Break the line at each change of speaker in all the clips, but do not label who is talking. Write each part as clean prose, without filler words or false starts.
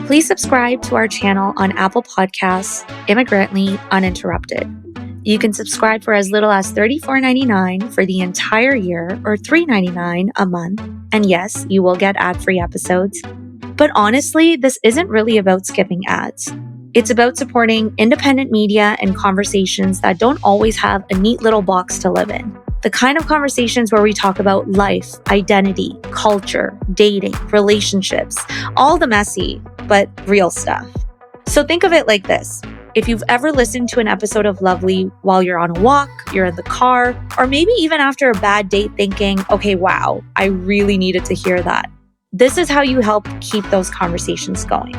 Please subscribe to our channel on Apple Podcasts, Immigrantly, Uninterrupted. You can subscribe for as little as $34.99 for the entire year or $3.99 a month. And yes, you will get ad-free episodes. But honestly, this isn't really about skipping ads. It's about supporting independent media and conversations that don't always have a neat little box to live in. The kind of conversations where we talk about life, identity, culture, dating, relationships, all the messy, but real stuff. So think of it like this. If you've ever listened to an episode of Lovely while you're on a walk, you're in the car, or maybe even after a bad date thinking, okay, wow, I really needed to hear that. This is how you help keep those conversations going.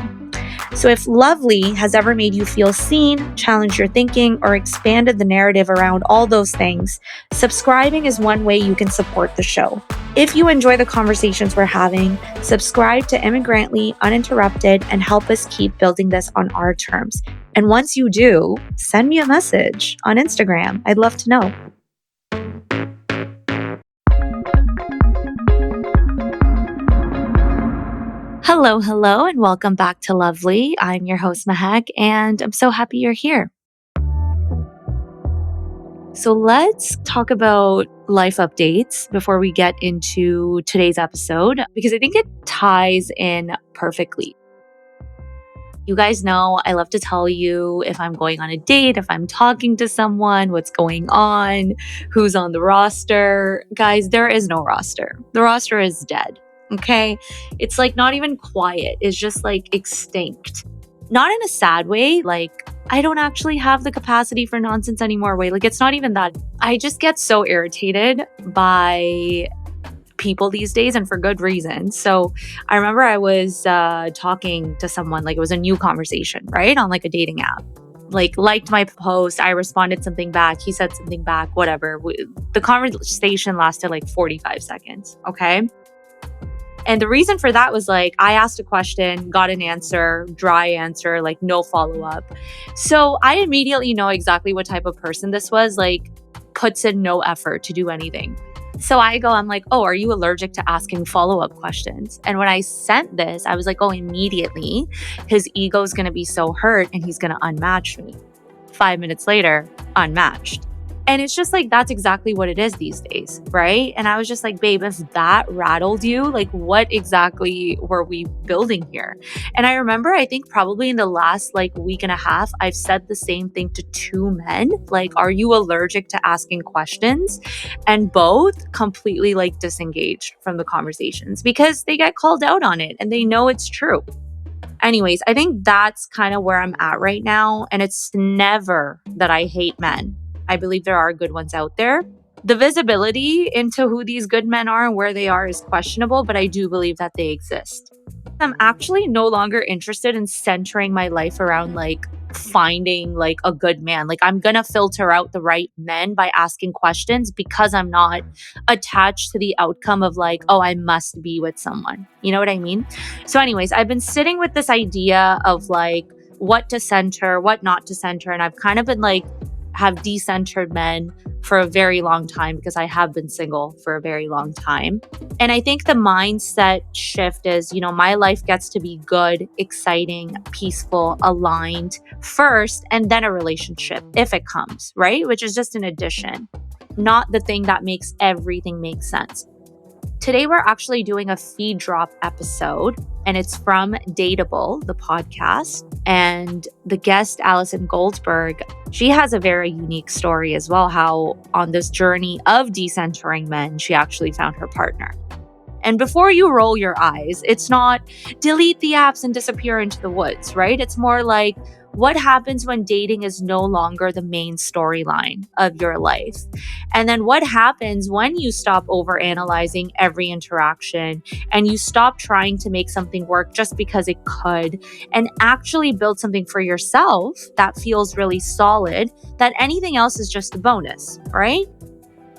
So if Lovely has ever made you feel seen, challenged your thinking, or expanded the narrative around all those things, subscribing is one way you can support the show. If you enjoy the conversations we're having, subscribe to Immigrantly Uninterrupted and help us keep building this on our terms. And once you do, send me a message on Instagram. I'd love to know. Hello, and welcome back to Lovely. I'm your host, Mahak, and I'm so happy you're here. So let's talk about life updates before we get into today's episode, because I think it ties in perfectly. You guys know I love to tell you if I'm going on a date, if I'm talking to someone, what's going on, who's on the roster. Guys, there is no roster. The roster is dead. Okay? It's like not even quiet. It's just like extinct. Not in a sad way, like I don't actually have the capacity for nonsense anymore way. Like it's not even that. I just get so irritated by people these days and for good reason. So I remember I was talking to someone, like it was a new conversation, right? On like a dating app. Like liked my post, I responded something back, he said something back, whatever. The conversation lasted like 45 seconds, okay? And the reason for that was like, I asked a question, got an answer, dry answer, like no follow-up. So I immediately know exactly what type of person this was, like puts in no effort to do anything. So I'm like, oh, are you allergic to asking follow-up questions? And when I sent this, I was like, oh, immediately his ego is going to be so hurt and he's going to unmatch me. 5 minutes later, unmatched. And it's just like, that's exactly what it is these days, right? And I was just like, babe, if that rattled you, like what exactly were we building here? And I remember, I think probably in the last like week and a half, I've said the same thing to two men. Like, are you allergic to asking questions? And both completely like disengaged from the conversations because they get called out on it and they know it's true. Anyways, I think that's kind of where I'm at right now. And it's never that I hate men. I believe there are good ones out there. The visibility into who these good men are and where they are is questionable, but I do believe that they exist. I'm actually no longer interested in centering my life around like finding like a good man. Like I'm gonna filter out the right men by asking questions because I'm not attached to the outcome of like, oh, I must be with someone. You know what I mean? So anyways, I've been sitting with this idea of like what to center, what not to center. And I've kind of been like, have decentered men for a very long time because I have been single for a very long time. And I think the mindset shift is, you know, my life gets to be good, exciting, peaceful, aligned first, and then a relationship if it comes, right? Which is just an addition, not the thing that makes everything make sense. Today, we're actually doing a feed drop episode, and it's from Dateable, the podcast. And the guest, Allison Goldberg, she has a very unique story as well, how on this journey of decentering men, she actually found her partner. And before you roll your eyes, it's not delete the apps and disappear into the woods, right? It's more like, what happens when dating is no longer the main storyline of your life? And then what happens when you stop overanalyzing every interaction and you stop trying to make something work just because it could and actually build something for yourself that feels really solid, that anything else is just a bonus, right?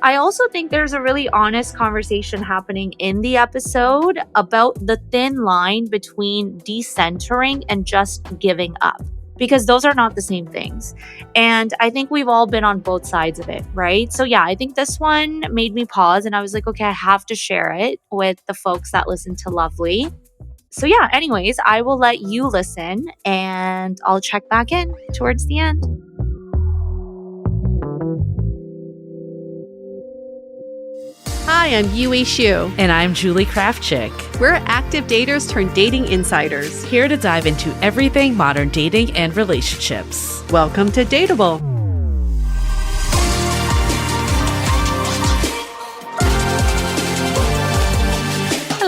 I also think there's a really honest conversation happening in the episode about the thin line between decentering and just giving up, because those are not the same things. And I think we've all been on both sides of it, right? So yeah, I think this one made me pause and I was like, okay, I have to share it with the folks that listen to Lovely. So yeah, anyways, I will let you listen and I'll check back in towards the end.
Hi, I'm Yue
And I'm Julie Kraftchick.
We're active daters turned dating insiders.
Here to dive into everything modern dating and relationships.
Welcome to Dateable.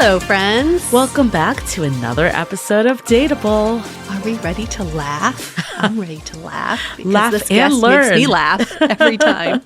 Hello, friends.
Welcome back to another episode of Dateable.
Are we ready to laugh? I'm ready to laugh. Because
Laugh
this
and
guest
learn.
Makes me laugh every time.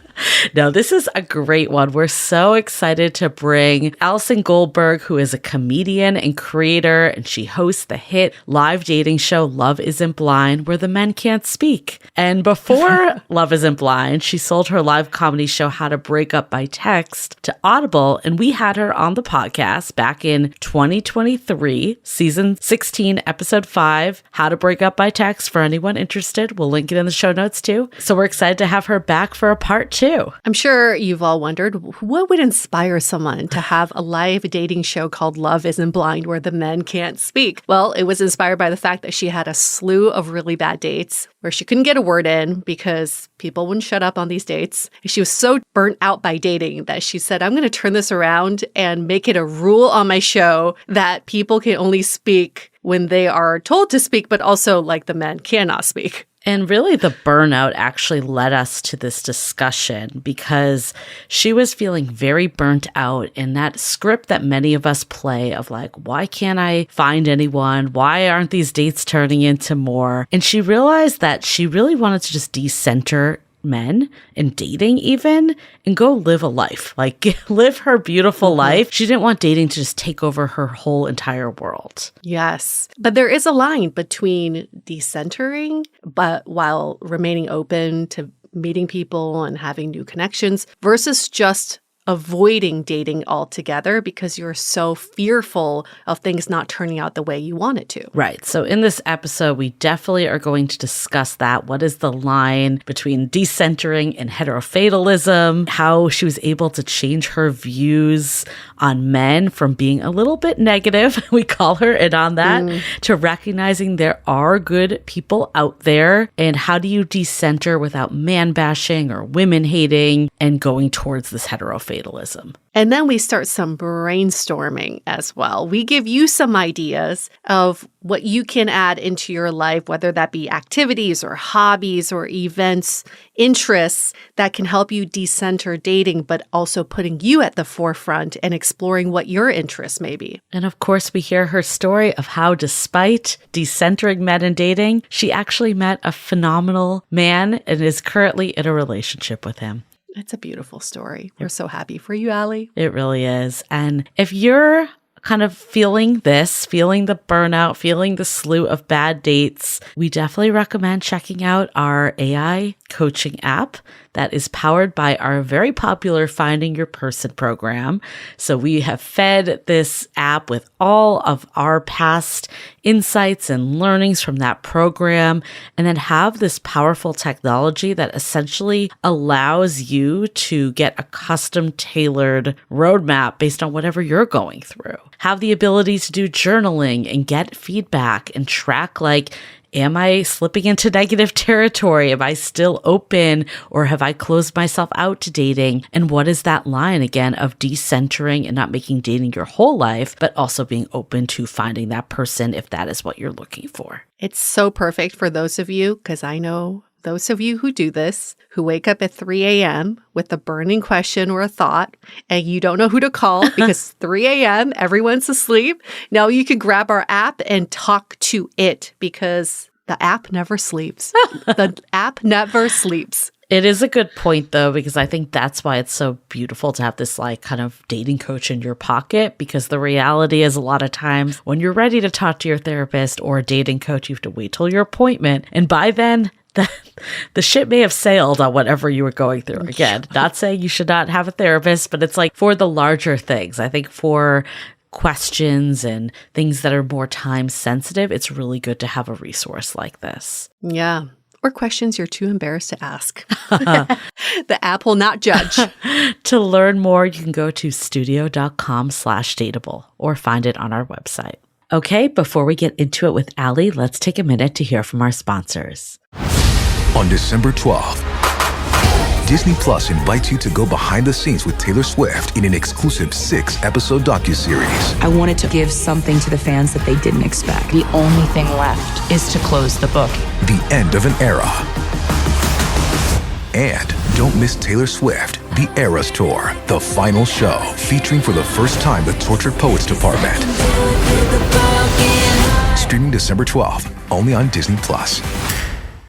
No, this is a great one. We're so excited to bring Allison Goldberg, who is a comedian and creator, and she hosts the hit live dating show Love Isn't Blind, where the men can't speak. And before Love Isn't Blind, she sold her live comedy show How to Break Up by Text to Audible, and we had her on the podcast back in 2023, season 16, episode 5, How to Break Up by Text. For anyone interested, we'll link it in the show notes too. So we're excited to have her back for a part 2.
I'm sure you've all wondered, what would inspire someone to have a live dating show called Love Isn't Blind where the men can't speak? Well, it was inspired by the fact that she had a slew of really bad dates where she couldn't get a word in because people wouldn't shut up on these dates. She was so burnt out by dating that she said, I'm going to turn this around and make it a rule on my show that people can only speak when they are told to speak, but also like the men cannot speak.
And really, the burnout actually led us to this discussion because she was feeling very burnt out in that script that many of us play of like, why can't I find anyone? Why aren't these dates turning into more? And she realized that she really wanted to just decenter men and dating even and go live a life, like live her beautiful life. She didn't want dating to just take over her whole entire world.
Yes. But there is a line between decentering, but while remaining open to meeting people and having new connections versus just avoiding dating altogether because you're so fearful of things not turning out the way you want it to.
Right. So in this episode, we definitely are going to discuss that. What is the line between decentering and heterofatalism? How she was able to change her views on men from being a little bit negative, we call her in on that, to recognizing there are good people out there. And how do you decenter without man bashing or women hating and going towards this heterofatalism?
And then we start some brainstorming as well. We give you some ideas of what you can add into your life, whether that be activities or hobbies or events, interests that can help you decenter dating, but also putting you at the forefront and exploring what your interests may be.
And of course, we hear her story of how despite decentering men and dating, she actually met a phenomenal man and is currently in a relationship with him.
It's a beautiful story. We're so happy for you, Allie.
It really is. And if you're kind of feeling the burnout, feeling the slew of bad dates, we definitely recommend checking out our AI coaching app that is powered by our very popular Finding Your Person program. So we have fed this app with all of our past insights and learnings from that program, and then have this powerful technology that essentially allows you to get a custom tailored roadmap based on whatever you're going through. Have the ability to do journaling and get feedback and track like, am I slipping into negative territory? Am I still open, or have I closed myself out to dating? And what is that line again of decentering and not making dating your whole life, but also being open to finding that person if that is what you're looking for?
It's so perfect for those of you, because I know those of you who do this, who wake up at 3 a.m. with a burning question or a thought, and you don't know who to call because 3 a.m., everyone's asleep. Now you can grab our app and talk to it because the app never sleeps. The app never sleeps.
It is a good point, though, because I think that's why it's so beautiful to have this like kind of dating coach in your pocket, because the reality is a lot of times when you're ready to talk to your therapist or a dating coach, you have to wait till your appointment. And by then, the ship may have sailed on whatever you were going through. Again, not saying you should not have a therapist, but it's like for the larger things. I think for questions and things that are more time sensitive, it's really good to have a resource like this.
Yeah. Or questions you're too embarrassed to ask. The app will not judge.
To learn more, you can go to studio.com/dateable or find it on our website. Okay, before we get into it with Allie, let's take a minute to hear from our sponsors.
On December 12th, Disney Plus invites you to go behind the scenes with Taylor Swift in an exclusive 6-episode docuseries.
I wanted to give something to the fans that they didn't expect. The only thing left is to close the book.
The end of an era. And don't miss Taylor Swift, The Eras Tour, the final show, featuring for the first time the Tortured Poets Department. Streaming December 12th, only on Disney Plus.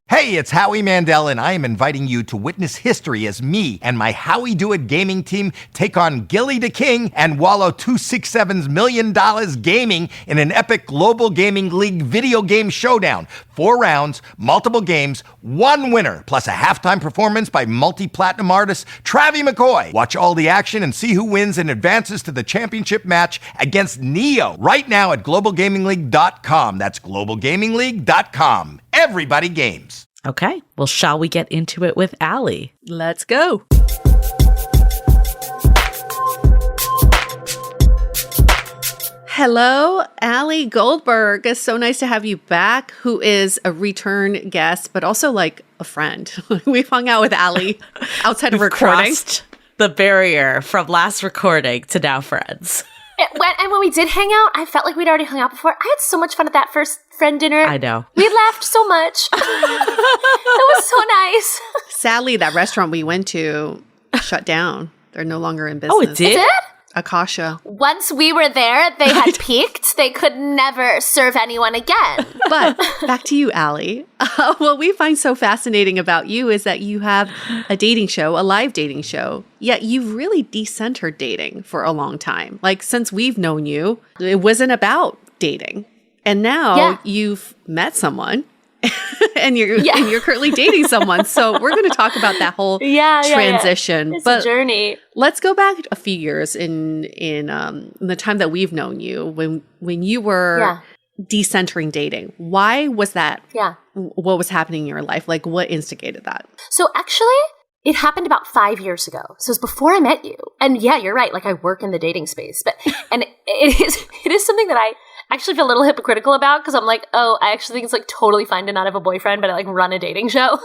Hey, it's Howie Mandel, and I am inviting you to witness history as me and my Howie Do It gaming team take on Gilly the King and Wallow 267's $1 million gaming in an epic global gaming league video game showdown. 4 rounds, multiple games, 1 winner, plus a halftime performance by multi-platinum artist Travie McCoy. Watch all the action and see who wins and advances to the championship match against Neo right now at globalgamingleague.com. That's globalgamingleague.com. Everybody games.
Okay, well, shall we get into it with Allie?
Let's go. Hello, Allison Goldberg. It's so nice to have you back, who is a return guest, but also like a friend. We've hung out with Allie outside of recording.
Crossed the barrier from last recording to now friends.
When we did hang out, I felt like we'd already hung out before. I had so much fun at that first friend dinner.
I know.
We laughed so much. It was so nice.
Sadly, that restaurant we went to shut down. They're no longer in business.
Oh, it did?
Is it?
Akasha.
Once we were there, they had peaked. They could never serve anyone again.
But back to you, Allie. What we find so fascinating about you is that you have a dating show, a live dating show, yet you've really decentered dating for a long time. Like, since we've known you, it wasn't about dating. And now you've met someone and you're currently dating someone. So we're going to talk about that whole transition.
It's a journey.
Let's go back a few years in the time that we've known you, when you were decentering dating. Why was that?
Yeah.
What was happening in your life? Like, what instigated that?
So actually, it happened about 5 years ago. So it was before I met you. And yeah, you're right. Like, I work in the dating space, and it is something that I actually feel a little hypocritical about, because I'm like, oh, I actually think it's like totally fine to not have a boyfriend, but I like run a dating show.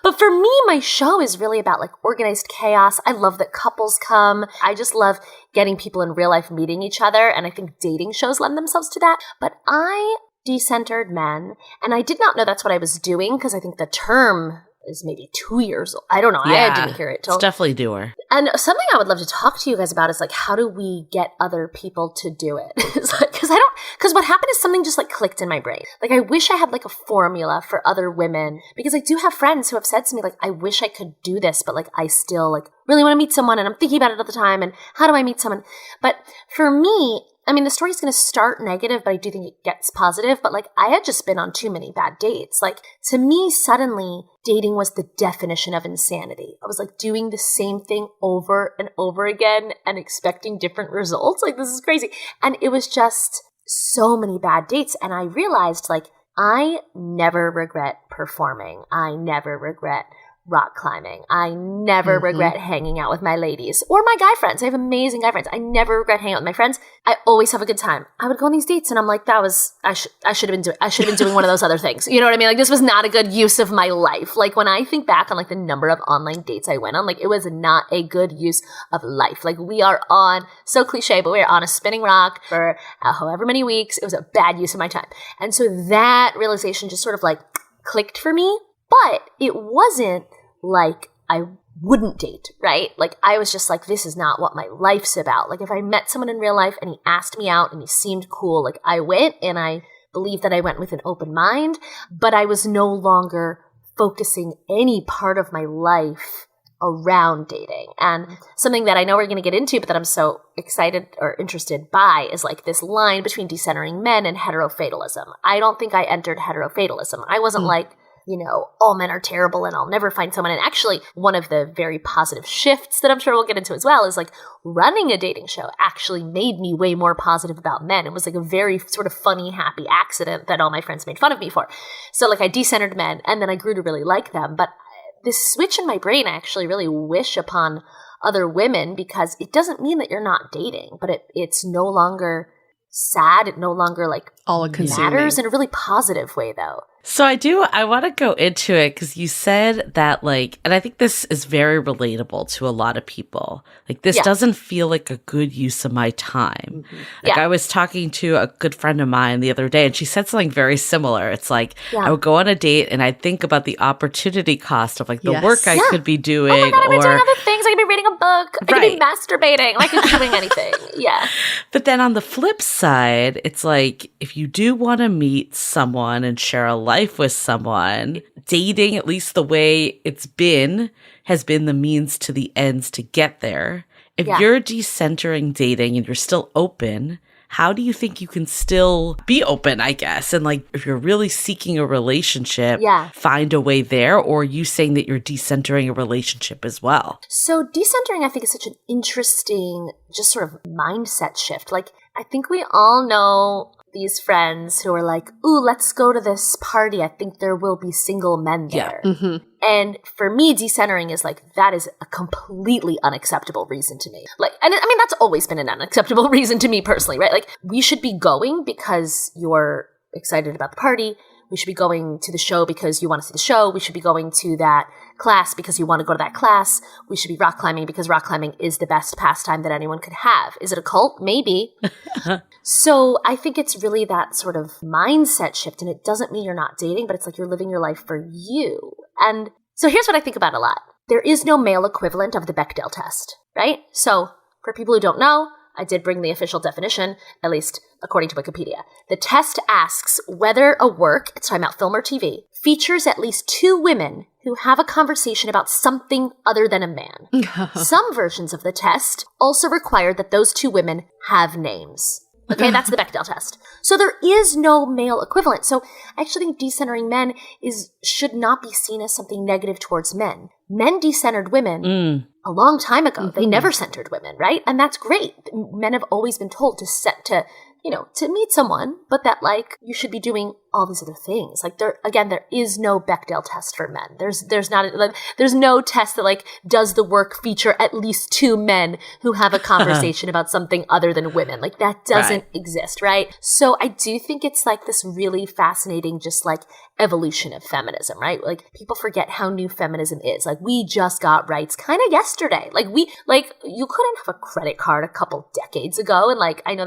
But for me, my show is really about like organized chaos. I love that couples come. I just love getting people in real life meeting each other. And I think dating shows lend themselves to that. But I decentered men, and I did not know that's what I was doing, because I think the term is maybe 2 years old. I don't know.
Yeah,
I didn't hear it till.
It's definitely doer.
And something I would love to talk to you guys about is like, how do we get other people to do it? Because what happened is something just like clicked in my brain. Like, I wish I had like a formula for other women, because I do have friends who have said to me like, I wish I could do this, but like I still like really want to meet someone, and I'm thinking about it all the time, and how do I meet someone? But for me, I mean, the story's going to start negative, but I do think it gets positive. But like, I had just been on too many bad dates. Like, to me, suddenly dating was the definition of insanity. I was like doing the same thing over and over again and expecting different results. Like, this is crazy. And it was just so many bad dates. And I realized like, I never regret performing. I never regret rock climbing. I never regret hanging out with my ladies or my guy friends. I have amazing guy friends. I never regret hanging out with my friends. I always have a good time. I would go on these dates and I'm like, I should have been doing one of those other things. You know what I mean? Like, this was not a good use of my life. Like, when I think back on like the number of online dates I went on, like, it was not a good use of life. Like, we are on, so cliche, but we are on a spinning rock for however many weeks. It was a bad use of my time. And so that realization just sort of like clicked for me. But it wasn't like I wouldn't date, right? Like, I was just like, this is not what my life's about. Like, if I met someone in real life and he asked me out and he seemed cool, like, I went, and I believe that I went with an open mind, but I was no longer focusing any part of my life around dating. And something that I know we're going to get into, but that I'm so excited or interested by, is like this line between decentering men and heterofatalism. I don't think I entered heterofatalism. I wasn't like, you know, all men are terrible and I'll never find someone. And actually, one of the very positive shifts that I'm sure we'll get into as well is like, running a dating show actually made me way more positive about men. It was like a very sort of funny, happy accident that all my friends made fun of me for. So like, I decentered men, and then I grew to really like them. But this switch in my brain, I actually really wish upon other women, because it doesn't mean that you're not dating, but it's no longer sad. It no longer like
all consuming.
matters in a really positive way, though.
So I want to go into it because you said that like, and I think this is very relatable to a lot of people. Like this doesn't feel like a good use of my time. Like I was talking to a good friend of mine the other day and she said something very similar. It's like, I would go on a date and I'd think about the opportunity cost of like the work I could be doing.
Oh my God, I could be doing other things. I could be reading a book. I could be masturbating. I could be doing anything. Yeah.
But then on the flip side, it's like, if you do want to meet someone and share a life with someone, dating, at least the way it's been, has been the means to the ends to get there. If you're decentering dating and you're still open, how do you think you can still be open, I guess? And like, if you're really seeking a relationship, find a way there, or are you saying that you're decentering a relationship as well?
So decentering, I think, is such an interesting, just sort of mindset shift. Like, I think we all know these friends who are like, ooh, let's go to this party. I think there will be single men there. And for me, decentering is like, that is a completely unacceptable reason to me. Like, and I mean, that's always been an unacceptable reason to me personally, right? Like, we should be going because you're excited about the party. We should be going to the show because you want to see the show. We should be going to that class because you want to go to that class. We should be rock climbing because rock climbing is the best pastime that anyone could have. Is it a cult? Maybe. So I think it's really that sort of mindset shift, and it doesn't mean you're not dating, but it's like you're living your life for you. And so here's what I think about a lot. There is no male equivalent of the Bechdel test, right? So for people who don't know, I did bring the official definition, at least according to Wikipedia. The test asks whether a work, it's talking about film or TV, features at least two women who have a conversation about something other than a man. Some versions of the test also require that those two women have names. Okay, that's the Bechdel test. So there is no male equivalent. So I actually think decentering men should not be seen as something negative towards men. Men decentered women a long time ago. They never centered women, right? And that's great. Men have always been told to meet someone, but that like you should be doing all these other things. Like there is no Bechdel test for men. There's no test that like, does the work feature at least two men who have a conversation about something other than women? Like that doesn't exist, right? So I do think it's like this really fascinating, just like evolution of feminism, right? Like people forget how new feminism is. Like we just got rights kind of yesterday. You couldn't have a credit card a couple decades ago. And like, I know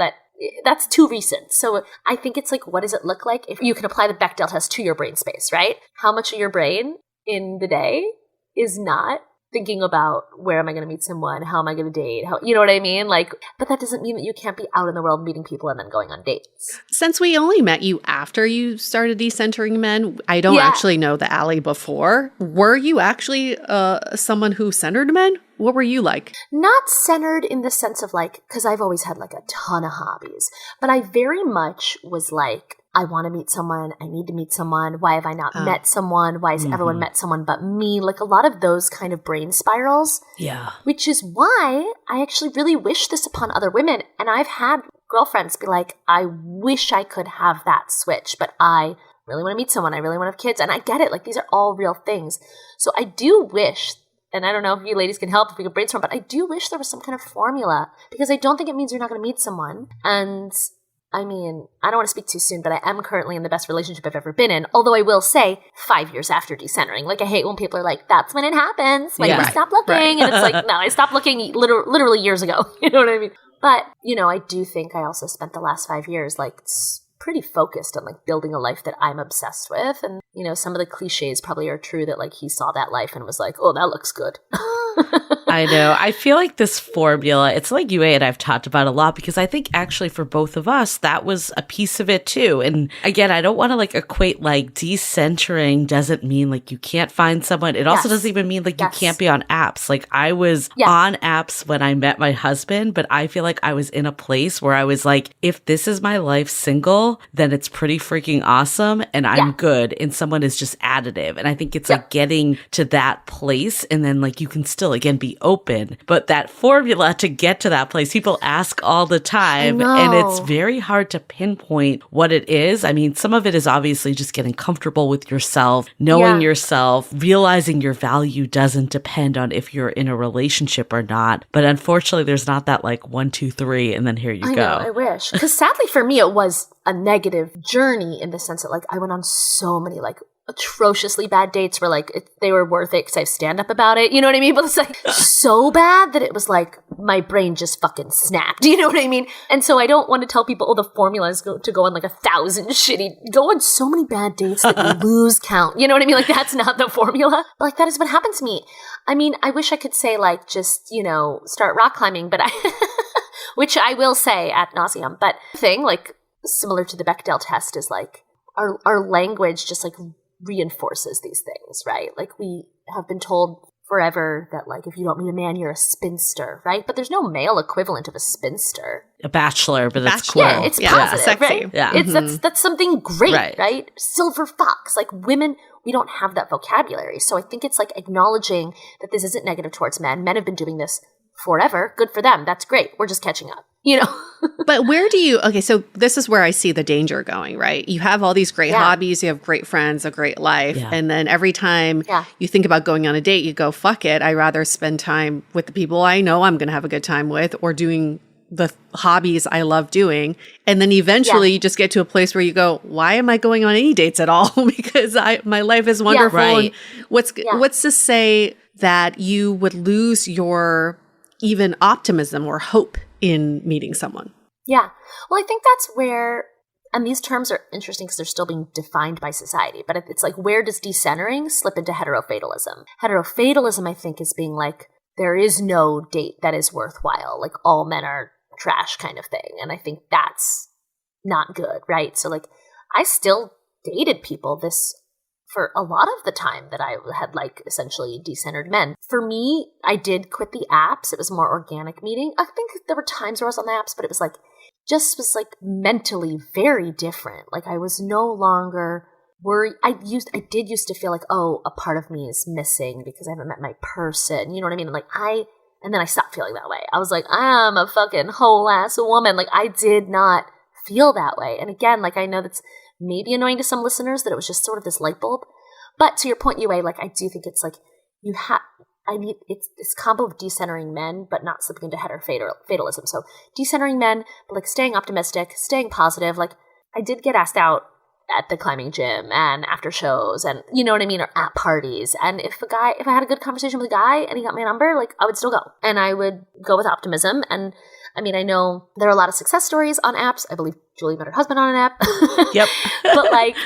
that's too recent. So I think it's like, what does it look like if you can apply the Bechdel test to your brain space, right? How much of your brain in the day is not thinking about where am I going to meet someone? How am I going to date? You know what I mean? Like, but that doesn't mean that you can't be out in the world meeting people and then going on dates.
Since we only met you after you started decentering men, I don't actually know the Allie before. Were you actually someone who centered men? What were you like?
Not centered in the sense of like, because I've always had like a ton of hobbies, but I very much was like, I want to meet someone. I need to meet someone. Why have I not met someone? Why has everyone met someone but me? Like a lot of those kind of brain spirals. Yeah. Which is why I actually really wish this upon other women. And I've had girlfriends be like, I wish I could have that switch, but I really want to meet someone. I really want to have kids. And I get it. Like these are all real things. So I do wish, and I don't know if you ladies can help, if we can brainstorm, but I do wish there was some kind of formula, because I don't think it means you're not going to meet someone. And I mean, I don't want to speak too soon, but I am currently in the best relationship I've ever been in. Although I will say 5 years after decentering. Like, I hate when people are like, that's when it happens. When you stop looking. Right. And it's like, no, I stopped looking literally years ago. You know what I mean? But, I do think I also spent the last 5 years, like, pretty focused on, like, building a life that I'm obsessed with. And, some of the cliches probably are true that, like, he saw that life and was like, oh, that looks good.
I know. I feel like this formula, it's like Yue and I've talked about a lot, because I think actually for both of us, that was a piece of it too. And again, I don't want to like equate like decentering doesn't mean like you can't find someone. It also doesn't even mean like you can't be on apps. Like I was on apps when I met my husband, but I feel like I was in a place where I was like, if this is my life single, then it's pretty freaking awesome and I'm good. And someone is just additive. And I think it's like getting to that place, and then like you can still still, again, be open. But that formula to get to that place, people ask all the time. And it's very hard to pinpoint what it is. I mean, some of it is obviously just getting comfortable with yourself, knowing yourself, realizing your value doesn't depend on if you're in a relationship or not. But unfortunately, there's not that like 1, 2, 3, and then here you go.
I wish. Because sadly for me, it was a negative journey in the sense that like I went on so many like atrociously bad dates where like they were worth it because I have stand up about it. You know what I mean? But it's like so bad that it was like my brain just fucking snapped. You know what I mean? And so I don't want to tell people, oh, the formula is to go on like 1,000 go on so many bad dates that you lose count. You know what I mean? Like that's not the formula. But like that is what happened to me. I mean, I wish I could say like just, you know, start rock climbing, but which I will say ad nauseum. But the thing like similar to the Bechdel test is like our language just like reinforces these things, right? Like we have been told forever that like if you don't meet a man, you're a spinster, right? But there's no male equivalent of a spinster.
A bachelor, but it's cool.
Yeah, it's positive,
sexy.
right?
Yeah.
It's that's something great, right? Silver fox. Like women, we don't have that vocabulary. So I think it's like acknowledging that this isn't negative towards men. Men have been doing this forever. Good for them. That's great. We're just catching up, you know?
But where do you, okay, so this is where I see the danger going, right? You have all these great hobbies, you have great friends, a great life.
Yeah.
And then every time you think about going on a date, you go, fuck it. I'd rather spend time with the people I know I'm going to have a good time with or doing the hobbies I love doing. And then eventually you just get to a place where you go, why am I going on any dates at all? Because my life is wonderful. And what's to say that you would lose your even optimism or hope in meeting someone?
Yeah. Well, I think that's where, and these terms are interesting because they're still being defined by society, but it's like, where does decentering slip into heterofatalism? Heterofatalism, I think, is being like, there is no date that is worthwhile. Like all men are trash kind of thing. And I think that's not good, right? So like, I still dated people for a lot of the time that I had like essentially decentered men. For me, I did quit the apps. It was more organic meeting. I think there were times where I was on the apps, but it was like, just was like mentally very different. Like I was no longer worried. I did used to feel like, oh, a part of me is missing because I haven't met my person. You know what I mean? And then I stopped feeling that way. I was like, I'm a fucking whole ass woman. Like I did not feel that way. And again, like I know that's maybe annoying to some listeners that it was just sort of this light bulb. But to your point, Yue, like I do think it's like it's this combo of decentering men, but not slipping into heterofatalism. So decentering men, but like staying optimistic, staying positive. Like I did get asked out at the climbing gym and after shows and you know what I mean, or at parties. And if I had a good conversation with a guy and he got my number, like I would still go. And I would go with optimism. And I mean, I know there are a lot of success stories on apps. I believe Julie met her husband on an app.
Yep.
But like,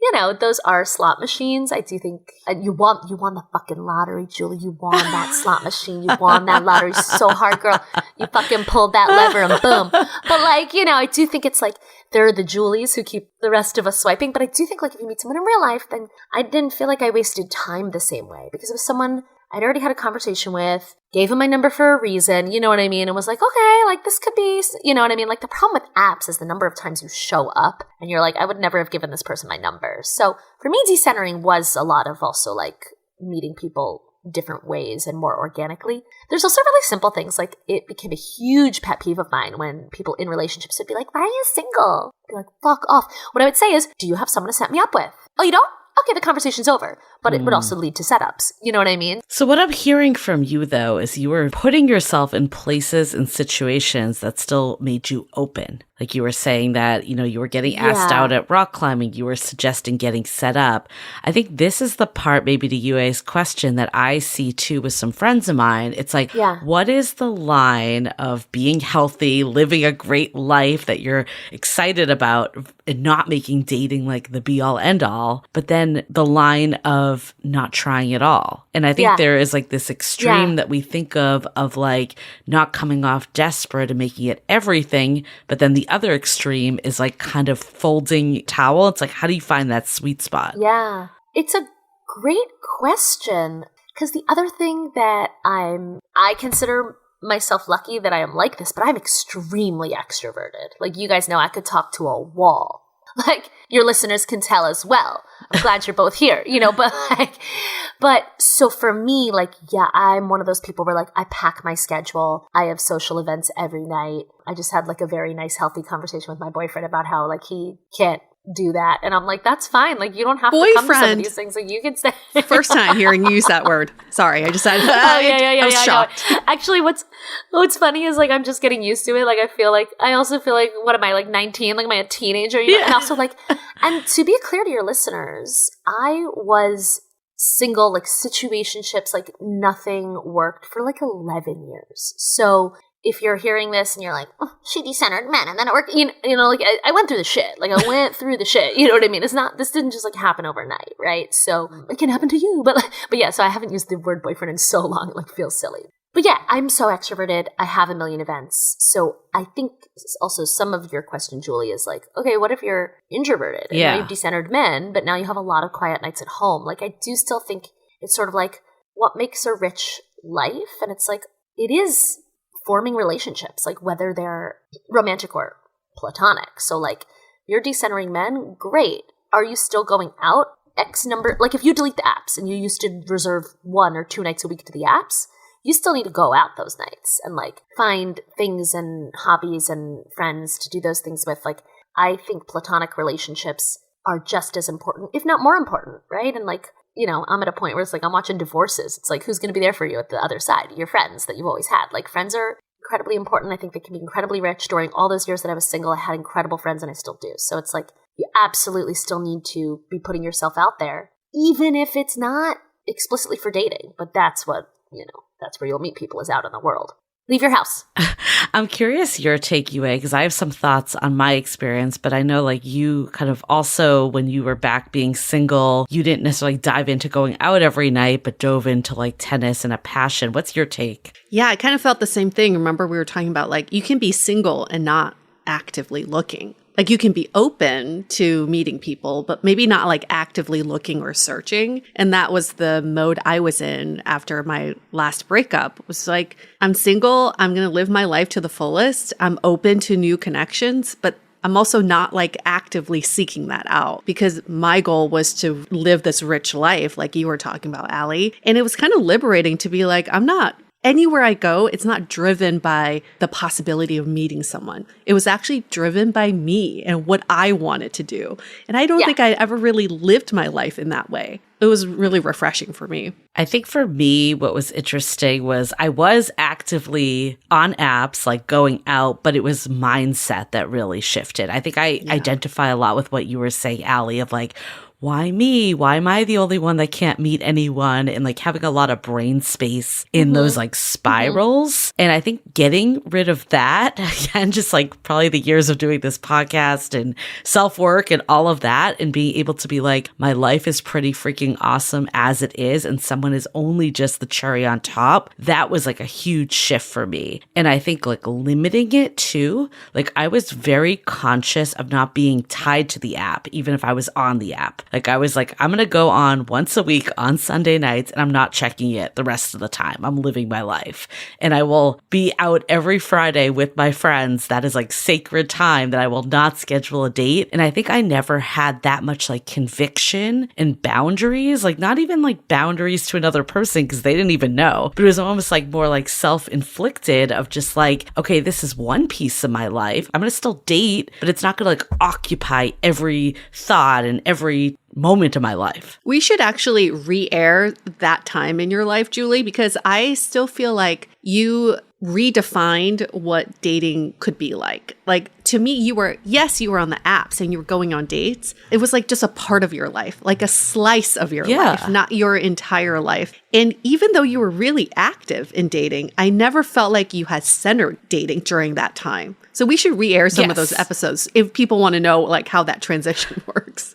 you know, those are slot machines. I do think you won the fucking lottery, Julie. You won that slot machine. You won that lottery so hard, girl. You fucking pulled that lever and boom. But like, you know, I do think it's like there are the Julies who keep the rest of us swiping. But I do think like if you meet someone in real life, then I didn't feel like I wasted time the same way because it was someone I'd already had a conversation with, gave him my number for a reason, you know what I mean? And was like, okay, like this could be, you know what I mean? Like the problem with apps is the number of times you show up and you're like, I would never have given this person my number. So for me, decentering was a lot of also like meeting people different ways and more organically. There's also really simple things. Like it became a huge pet peeve of mine when people in relationships would be like, why are you single? I'd be like, fuck off. What I would say is, do you have someone to set me up with? Oh, you don't? Okay, the conversation's over. But it would also lead to setups. You know what I mean?
So what I'm hearing from you, though, is you were putting yourself in places and situations that still made you open. Like you were saying that, you know, you were getting asked out at rock climbing. You were suggesting getting set up. I think this is the part, maybe to Yue's question, that I see too with some friends of mine. It's like, what is the line of being healthy, living a great life that you're excited about and not making dating like the be all end all, but then the line of not trying at all. And I think there is like this extreme that we think of like not coming off desperate and making it everything, but then the other extreme is like kind of folding towel. It's like, how do you find that sweet spot?
Yeah, it's a great question. Because the other thing that I consider myself lucky that I am like this, but I'm extremely extroverted. Like you guys know, I could talk to a wall. Like, your listeners can tell as well. I'm glad you're both here, but so for me, like, yeah, I'm one of those people where like I pack my schedule. I have social events every night. I just had like a very nice, healthy conversation with my boyfriend about how like he can't do that. And I'm like, that's fine. Like, you don't have to come to some of these things. Like, you can stay.
First time hearing you use that word. Sorry. I just said, I was shocked.
Actually, what's funny is like, I'm just getting used to it. Like, I also feel like, what am I, like 19? Like, am I a teenager? And also like, and to be clear to your listeners, I was single, like situationships, like nothing worked for like 11 years. So if you're hearing this and you're like, oh, she decentered men and then it worked, like I went through the shit. Like, I went through the shit. You know what I mean? This didn't just like happen overnight, right? So it can happen to you. But yeah, so I haven't used the word boyfriend in so long, it like feels silly. But yeah, I'm so extroverted. I have a million events. So I think also some of your question, Julie, is like, okay, what if you're introverted? And now you've decentered men, but now you have a lot of quiet nights at home. Like, I do still think it's sort of like what makes a rich life. And it's like, it is forming relationships, like whether they're romantic or platonic. So like, you're decentering men, great. Are you still going out X number? Like, if you delete the apps and you used to reserve 1 or 2 nights a week to the apps, you still need to go out those nights and like find things and hobbies and friends to do those things with. Like, I think platonic relationships are just as important, if not more important, right? And like, I'm at a point where it's like, I'm watching divorces. It's like, who's going to be there for you at the other side? Your friends that you've always had. Like, friends are incredibly important. I think they can be incredibly rich. During all those years that I was single, I had incredible friends and I still do. So it's like, you absolutely still need to be putting yourself out there, even if it's not explicitly for dating. But that's what, that's where you'll meet people, is out in the world. Leave your house.
I'm curious your take, Yue, because I have some thoughts on my experience, but I know like you kind of also, when you were back being single, you didn't necessarily dive into going out every night, but dove into like tennis and a passion. What's your take?
Yeah, I kind of felt the same thing. Remember, we were talking about like, you can be single and not actively looking. Like, you can be open to meeting people, but maybe not like actively looking or searching. And that was the mode I was in after my last breakup. It was like, I'm single. I'm going to live my life to the fullest. I'm open to new connections, but I'm also not like actively seeking that out, because my goal was to live this rich life like you were talking about, Allie. And it was kind of liberating to be like, I'm not. Anywhere I go, it's not driven by the possibility of meeting someone. It was actually driven by me and what I wanted to do. And I don't think I ever really lived my life in that way. It was really refreshing for me.
I think for me, what was interesting was I was actively on apps, like going out, but it was mindset that really shifted. I think I identify a lot with what you were saying, Allie, of like, why me? Why am I the only one that can't meet anyone? And like having a lot of brain space in those like spirals. And I think getting rid of that, again, just like probably the years of doing this podcast and self-work and all of that, and being able to be like, my life is pretty freaking awesome as it is, and someone is only just the cherry on top. That was like a huge shift for me. And I think like limiting it too, like I was very conscious of not being tied to the app, even if I was on the app. Like, I was like, I'm going to go on once a week on Sunday nights and I'm not checking it the rest of the time. I'm living my life. And I will be out every Friday with my friends. That is like sacred time that I will not schedule a date. And I think I never had that much like conviction and boundaries, like not even like boundaries to another person because they didn't even know. But it was almost like more like self-inflicted of just like, okay, this is one piece of my life. I'm going to still date, but it's not going to like occupy every thought and every moment of my life.
We should actually re-air that time in your life, Julie, because I still feel like you redefined what dating could be like. Like, to me, you were on the apps and you were going on dates. It was like just a part of your life, like a slice of your life, not your entire life. And even though you were really active in dating, I never felt like you had centered dating during that time. So we should re-air some of those episodes if people want to know like how that transition works.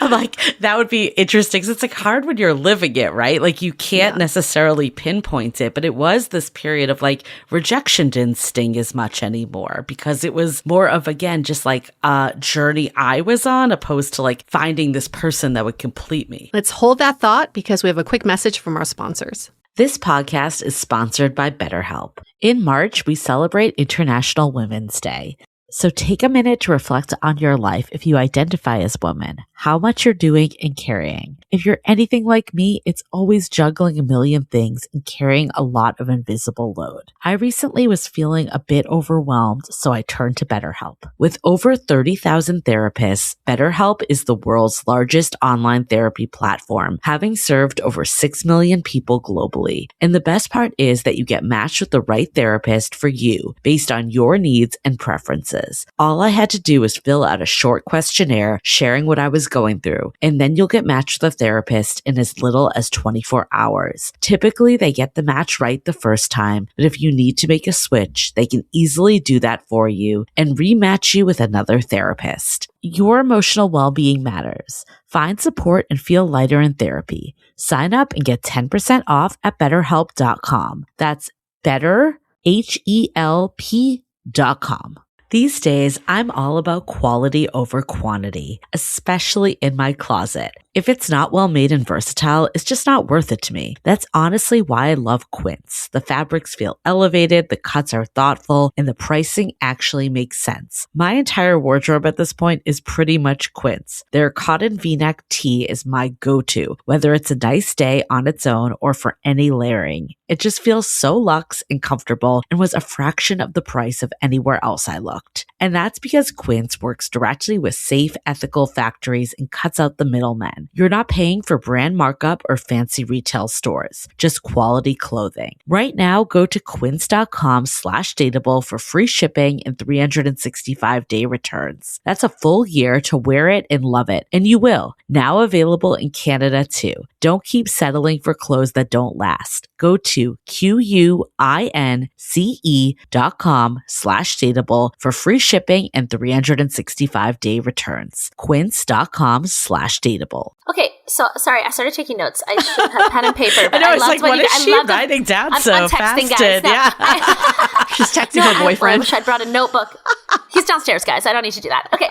I'm like, that would be interesting because it's like hard when you're living it, right? Like you can't necessarily pinpoint it, but it was this period of like rejection didn't sting as much anymore because it was more of, again, just like a journey I was on opposed to like finding this person that would complete me.
Let's hold that thought because we have a quick message from our sponsors.
This podcast is sponsored by BetterHelp. In March, we celebrate International Women's Day. So take a minute to reflect on your life if you identify as woman, how much you're doing and carrying. If you're anything like me, it's always juggling a million things and carrying a lot of invisible load. I recently was feeling a bit overwhelmed, so I turned to BetterHelp. With over 30,000 therapists, BetterHelp is the world's largest online therapy platform, having served over 6 million people globally. And the best part is that you get matched with the right therapist for you based on your needs and preferences. All I had to do was fill out a short questionnaire sharing what I was going through, and then you'll get matched with a therapist in as little as 24 hours. Typically, they get the match right the first time, but if you need to make a switch, they can easily do that for you and rematch you with another therapist. Your emotional well-being matters. Find support and feel lighter in therapy. Sign up and get 10% off at BetterHelp.com. That's BetterHelp.com. These days, I'm all about quality over quantity, especially in my closet. If it's not well made and versatile, it's just not worth it to me. That's honestly why I love Quince. The fabrics feel elevated, the cuts are thoughtful, and the pricing actually makes sense. My entire wardrobe at this point is pretty much Quince. Their cotton V-neck tee is my go-to, whether it's a nice day on its own or for any layering. It just feels so luxe and comfortable and was a fraction of the price of anywhere else I looked. And that's because Quince works directly with safe, ethical factories and cuts out the middlemen. You're not paying for brand markup or fancy retail stores, just quality clothing. Right now, go to quince.com/dateable for free shipping and 365-day returns. That's a full year to wear it and love it, and you will. Now available in Canada too. Don't keep settling for clothes that don't last. Go to quince.com/dateable for free shipping and 365-day returns. Quince.com/dateable.
Okay, so sorry, I started taking notes. I should have pen and paper. But
I know, it's like, what is she
I
writing down
I'm
so
texting
fast?
guys now.
Yeah.
She's texting her
I
boyfriend.
wish I'd brought a notebook. He's downstairs, guys. I don't need to do that. Okay.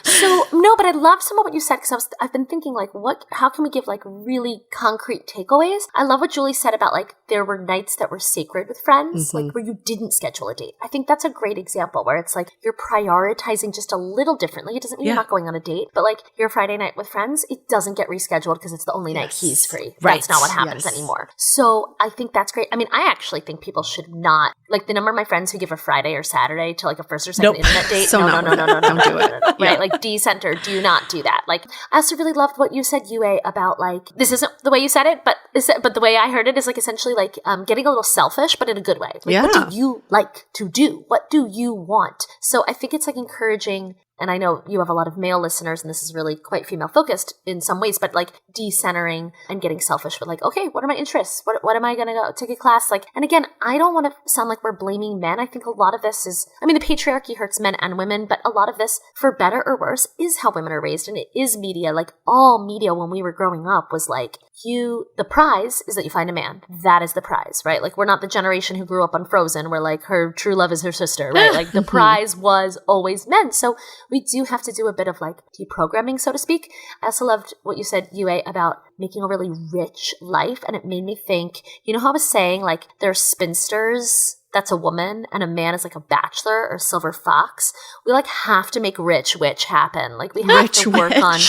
So, no, but I love some of what you said because I've been thinking, like, how can we give, like, really concrete takeaways? I love what Julie said about, like, there were nights that were sacred with friends, like, where you didn't schedule a date. I think that's a great example where it's, like, you're prioritizing just a little differently. It doesn't mean you're not going on a date, but, like, your Friday night with friends, it doesn't get rescheduled because it's the only night he's free.
Right.
That's not what happens anymore. So I think that's great. I mean, I actually think people should not, like, the number of my friends who give a Friday or Saturday to, like, a first or second internet date.
So
no.
Don't do it.
Right? Like, decenter, do not do that. Like, I also really loved what you said, Yue, about, like, this isn't the way you said it, but the way I heard it is, like, essentially, like, getting a little selfish, but in a good way. Like, what do you like to do? What do you want? So I think it's, like, encouraging, and I know you have a lot of male listeners, and this is really quite female focused in some ways, but like decentering and getting selfish with, like, okay, what are my interests? What am I going to go take a class? Like, and again, I don't want to sound like we're blaming men. I think a lot of this is, I mean, the patriarchy hurts men and women, but a lot of this, for better or worse, is how women are raised, and it is media. Like, all media when we were growing up was like, the prize is that you find a man. That is the prize, right? Like, we're not the generation who grew up on Frozen where, like, her true love is her sister, right? Like, the prize was always men. So we do have to do a bit of, like, deprogramming, so to speak. I also loved what you said, Yue, about making a really rich life. And it made me think, you know how I was saying, like, there's spinsters, that's a woman, and a man is like a bachelor or silver fox. We, like, have to make rich witch happen. Like, we have to work on...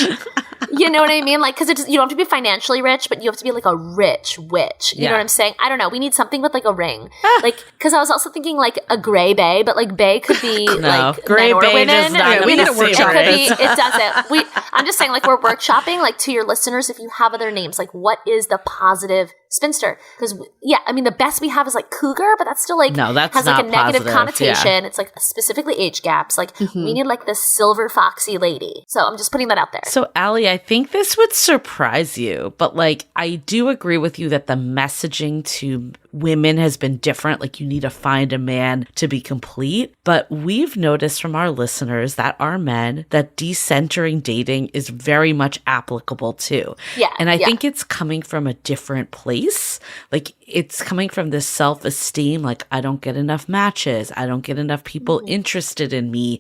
You know what I mean? Like, because you don't have to be financially rich, but you have to be like a rich witch. You know what I'm saying? I don't know. We need something with, like, a ring. Like, because I was also thinking, like, a gray bae, but, like, bae could be like
gray
men or
bae
women.
does not
we need a workshop.
It doesn't. I'm just saying, like, we're workshopping, like, to your listeners, if you have other names, like, what is the positive spinster? Because I mean, the best we have is, like, cougar, but that's still, like, has, like, a negative connotation. It's, like, specifically age gaps. Like, we need, like, the silver foxy lady. So I'm just putting that out there.
So Allie, I think this would surprise you, but, like, I do agree with you that the messaging to women has been different. Like, you need to find a man to be complete. But we've noticed from our listeners that are men that decentering dating is very much applicable too.
Yeah.
And I think it's coming from a different place. Like, it's coming from this self-esteem, like, I don't get enough matches. I don't get enough people interested in me.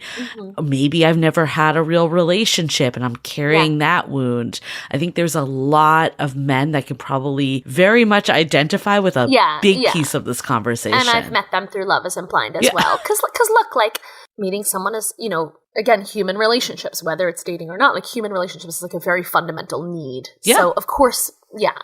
Maybe I've never had a real relationship and I'm carrying that wound. I think there's a lot of men that can probably very much identify with a big piece of this conversation.
And I've met them through Love Isn't Blind as well. Because look, like, meeting someone is, you know, again, human relationships, whether it's dating or not, like, human relationships is like a very fundamental need.
Yeah.
So, of course,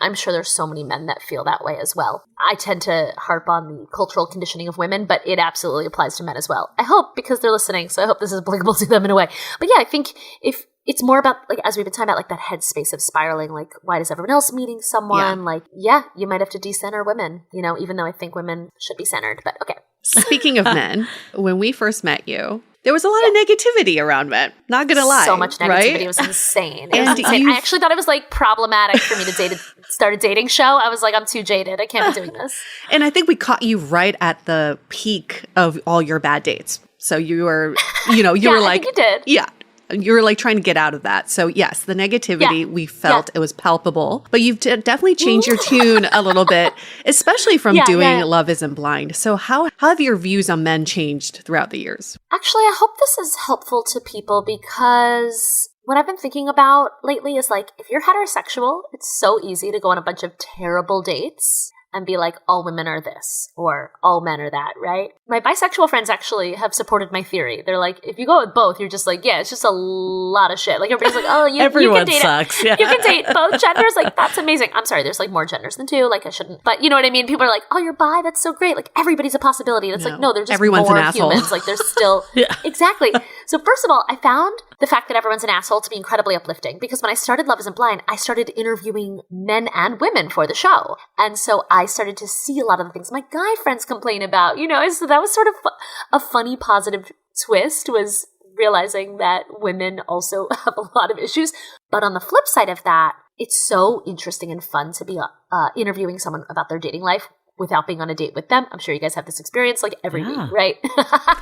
I'm sure there's so many men that feel that way as well. I tend to harp on the cultural conditioning of women, but it absolutely applies to men as well. I hope, because they're listening, so I hope this is applicable to them in a way. But yeah, I think if it's more about, like, as we've been talking about, like, that headspace of spiraling, like, why does everyone else meeting someone? Like, you might have to decenter women, you know, even though I think women should be centered, but okay.
Speaking of men, when we first met you, there was a lot of negativity around men. Not gonna lie.
So much negativity.
Right?
It was insane. It was insane. I actually thought it was like problematic for me to start a dating show. I was like, I'm too jaded. I can't be doing this.
And I think we caught you right at the peak of all your bad dates. So you were, you know, you were like,
I think you did.
Yeah. You were like trying to get out of that. So yes, the negativity we felt, it was palpable. But you've definitely changed your tune a little bit, especially from doing Love Isn't Blind. So how have your views on men changed throughout the years?
Actually, I hope this is helpful to people, because what I've been thinking about lately is, like, if you're heterosexual, it's so easy to go on a bunch of terrible dates and be like, all women are this, or all men are that, right? My bisexual friends actually have supported my theory. They're like, if you go with both, you're just like, it's just a lot of shit. Like, everybody's like, oh,
everyone
you can date
sucks.
You can date both genders. Like, that's amazing. I'm sorry, there's like more genders than two. Like, I shouldn't. But you know what I mean? People are like, oh, you're bi? That's so great. Like, everybody's a possibility. That's like, no, they're just
everyone's
more
an asshole.
humans. Like, there's still exactly. So first of all, I found the fact that everyone's an asshole to be incredibly uplifting, because when I started Love Isn't Blind, I started interviewing men and women for the show. And so I started to see a lot of the things my guy friends complain about, you know. So that was sort of a funny positive twist, was realizing that women also have a lot of issues. But on the flip side of that, it's so interesting and fun to be interviewing someone about their dating life without being on a date with them. I'm sure you guys have this experience like every week, right?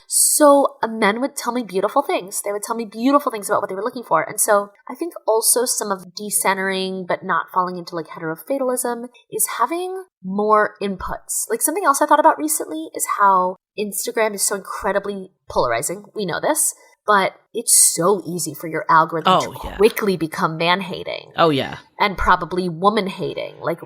So men would tell me beautiful things. They would tell me beautiful things about what they were looking for. And so I think also some of decentering, but not falling into like heterofatalism, is having more inputs. Like, something else I thought about recently is how Instagram is so incredibly polarizing. We know this. But it's so easy for your algorithm to quickly become man-hating.
Oh, yeah.
And probably woman-hating. Like,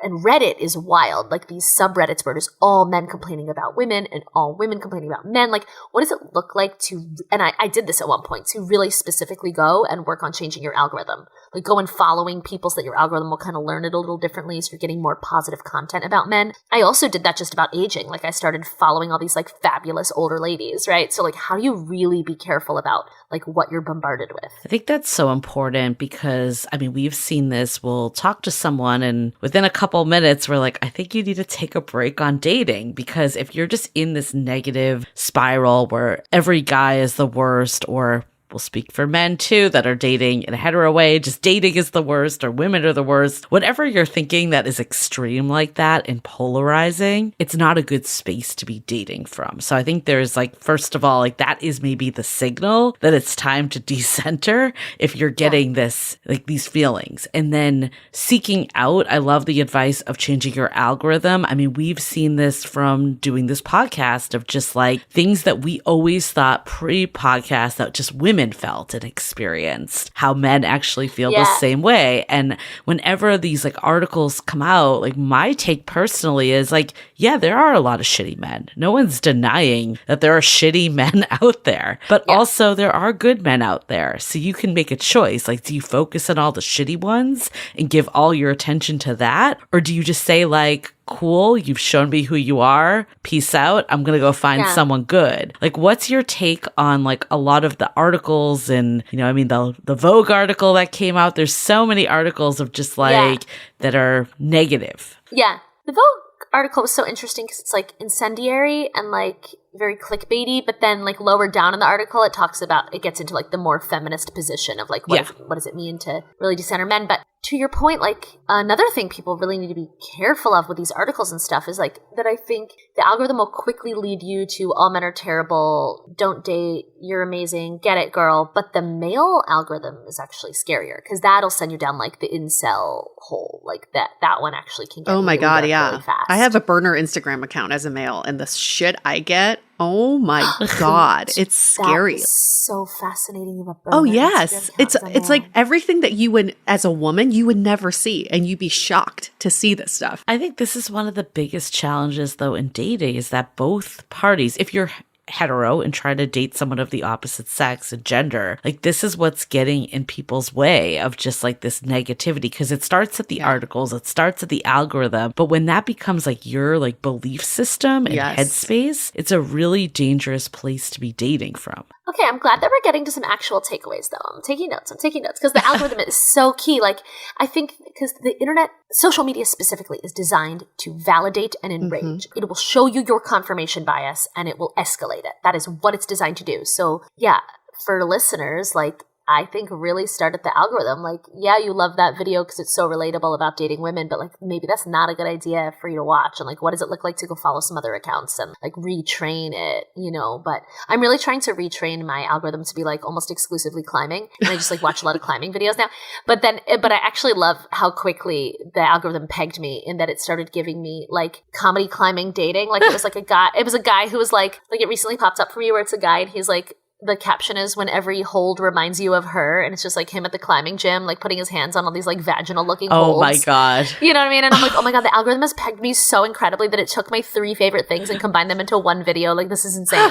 and Reddit is wild. Like, these subreddits where there's all men complaining about women and all women complaining about men. Like, what does it look like to, and I did this at one point, to really specifically go and work on changing your algorithm. Like, go and following people so that your algorithm will kind of learn it a little differently, so you're getting more positive content about men. I also did that just about aging. Like, I started following all these like fabulous older ladies, right? So like, how do you really be careful about like what you're bombarded with?
I think that's so important, because I mean, we've seen this. We'll talk to someone and within a couple minutes we're like, I think you need to take a break on dating, because if you're just in this negative spiral where every guy is the worst, or we'll speak for men too that are dating in a hetero way, just dating is the worst, or women are the worst. Whatever you're thinking that is extreme like that and polarizing, it's not a good space to be dating from. So I think there's like, first of all, like that is maybe the signal that it's time to decenter if you're getting this, like these feelings. And then seeking out, I love the advice of changing your algorithm. I mean, we've seen this from doing this podcast of just like things that we always thought pre-podcast that just women felt and experienced, how men actually feel the same way. And whenever these like articles come out, like my take personally is like, yeah, there are a lot of shitty men. No one's denying that there are shitty men out there, but also there are good men out there. So you can make a choice. Like, do you focus on all the shitty ones and give all your attention to that? Or do you just say like, cool, you've shown me who you are, peace out, I'm gonna go find someone good? Like, what's your take on like a lot of the articles? And you know, I mean, the Vogue article that came out, there's so many articles of just like that are negative.
The Vogue article was so interesting because it's like incendiary and like very clickbaity, but then like lower down in the article it talks about, it gets into like the more feminist position of like what does it mean to really decenter men. But to your point, like another thing people really need to be careful of with these articles and stuff is like that I think the algorithm will quickly lead you to all men are terrible, don't date, you're amazing, get it girl. But the male algorithm is actually scarier, because that'll send you down like the incel hole. Like that one actually can get really fast.
I have a burner Instagram account as a male, and the shit I get Oh my God. It's scary.
That is so fascinating.
Oh, yes. It's like everything that you would, as a woman, you would never see. And you'd be shocked to see this stuff.
I think this is one of the biggest challenges, though, in dating is that both parties, if you're hetero and trying to date someone of the opposite sex and gender, like this is what's getting in people's way of just like this negativity, because it starts at the articles, it starts at the algorithm, but when that becomes like your like belief system and headspace, it's a really dangerous place to be dating from.
Okay, I'm glad that we're getting to some actual takeaways, though. I'm taking notes because the algorithm is so key. Like, I think because the internet, social media specifically, is designed to validate and enrage. It will show you your confirmation bias and it will escalate it. That is what it's designed to do. So, yeah, for listeners, like, I think really start at the algorithm. Like, yeah, you love that video because it's so relatable about dating women, but like maybe that's not a good idea for you to watch. And like, what does it look like to go follow some other accounts and like retrain it, you know? But I'm really trying to retrain my algorithm to be like almost exclusively climbing. And I just like watch a lot of climbing videos now. But I actually love how quickly the algorithm pegged me in that it started giving me like comedy climbing dating. Like it was a guy who was like it recently popped up for me where it's a guy and he's like, the caption is when every hold reminds you of her, and it's just like him at the climbing gym, like putting his hands on all these like vaginal looking holds.
Oh my God.
You know what I mean? And I'm like, oh my God, the algorithm has pegged me so incredibly that it took my 3 favorite things and combined them into one video. Like, this is insane.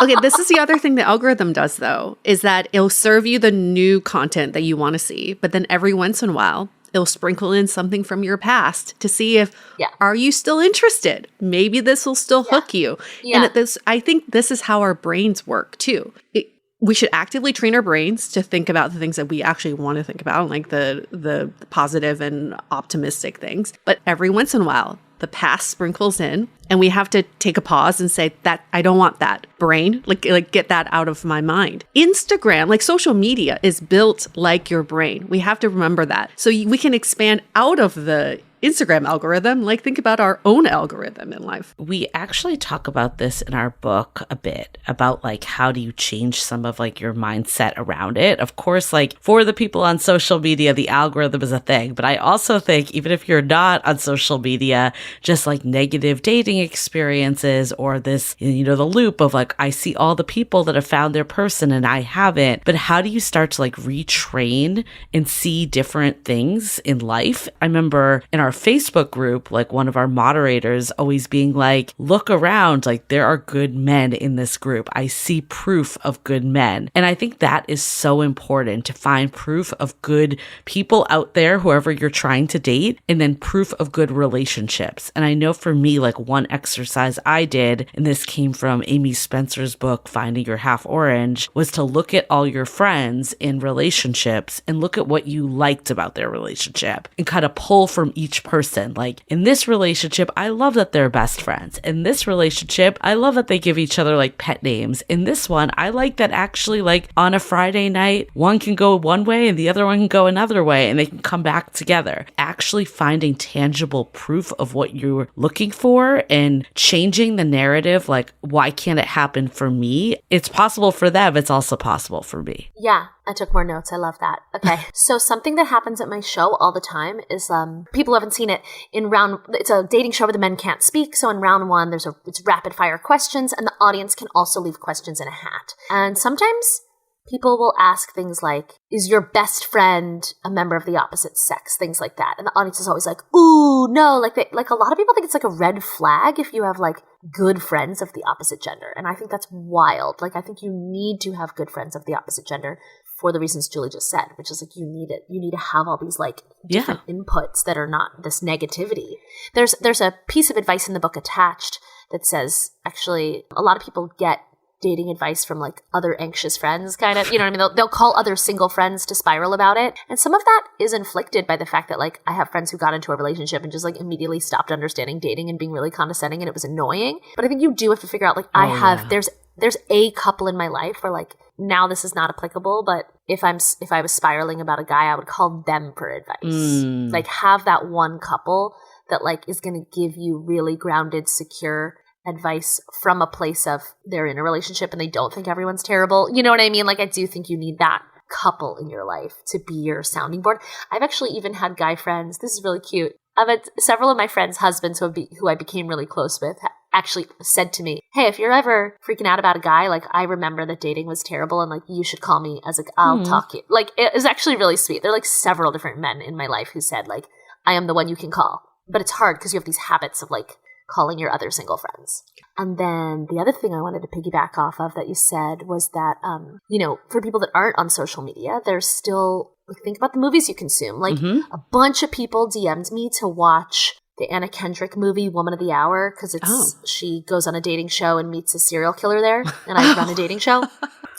Okay, this is the other thing the algorithm does, though, is that it'll serve you the new content that you want to see, but then every once in a while, it'll sprinkle in something from your past to see if, are you still interested? Maybe this will still hook you.
Yeah.
And I think this is how our brains work, too. We should actively train our brains to think about the things that we actually want to think about, like the positive and optimistic things. But every once in a while, the past sprinkles in, and we have to take a pause and say that I don't want that. Brain, like get that out of my mind. Instagram, like social media, is built like your brain. We have to remember that. So we can expand out of the Instagram algorithm, like think about our own algorithm in life.
We actually talk about this in our book a bit about like how do you change some of like your mindset around it. Of course, like for the people on social media, the algorithm is a thing, but I also think even if you're not on social media, just like negative dating experiences or this, you know, the loop of like, I see all the people that have found their person and I haven't, but how do you start to like retrain and see different things in life? I remember in our Facebook group, like one of our moderators always being like, look around, like there are good men in this group. I see proof of good men. And I think that is so important to find proof of good people out there, whoever you're trying to date, and then proof of good relationships. And I know for me, like one exercise I did, and this came from Amy Spencer's book, Finding Your Half Orange, was to look at all your friends in relationships and look at what you liked about their relationship and kind of pull from each person. Like in this relationship, I love that they're best friends. In this relationship, I love that they give each other like pet names. In this one, I like that actually like on a Friday night, one can go one way and the other one can go another way and they can come back together. Actually finding tangible proof of what you're looking for and changing the narrative. Like, why can't it happen for me? It's possible for them. It's also possible for me.
Yeah. I took more notes. I love that. Okay. So something that happens at my show all the time is people who haven't seen it it's a dating show where the men can't speak. So in round 1, it's rapid fire questions and the audience can also leave questions in a hat. And sometimes people will ask things like, is your best friend a member of the opposite sex? Things like that. And the audience is always like, ooh, no. Like a lot of people think it's like a red flag if you have like good friends of the opposite gender. And I think that's wild. Like, I think you need to have good friends of the opposite gender for the reasons Julie just said, which is like you need it. You need to have all these like different inputs that are not this negativity. There's a piece of advice in the book attached that says, actually, a lot of people get dating advice from like other anxious friends, kind of, you know what I mean? They'll call other single friends to spiral about it. And some of that is inflicted by the fact that like I have friends who got into a relationship and just like immediately stopped understanding dating and being really condescending, and it was annoying. But I think you do have to figure out like there's a couple in my life where like now this is not applicable, but if I was spiraling about a guy, I would call them for advice. Like have that one couple that like is going to give you really grounded, secure advice from a place of they're in a relationship and they don't think everyone's terrible. You know what I mean? Like I do think you need that couple in your life to be your sounding board. I've actually even had guy friends. This is really cute. I've had several of my friends' husbands who I became really close with actually said to me, hey, if you're ever freaking out about a guy, like, I remember that dating was terrible and like, you should call me I'll talk to you. Like, it was actually really sweet. There are like several different men in my life who said like, I am the one you can call. But it's hard because you have these habits of like calling your other single friends. And then the other thing I wanted to piggyback off of that you said was that, for people that aren't on social media, there's still, like, think about the movies you consume. Like, a bunch of people DM'd me to watch the Anna Kendrick movie, Woman of the Hour, because she goes on a dating show and meets a serial killer there, and I run a dating show.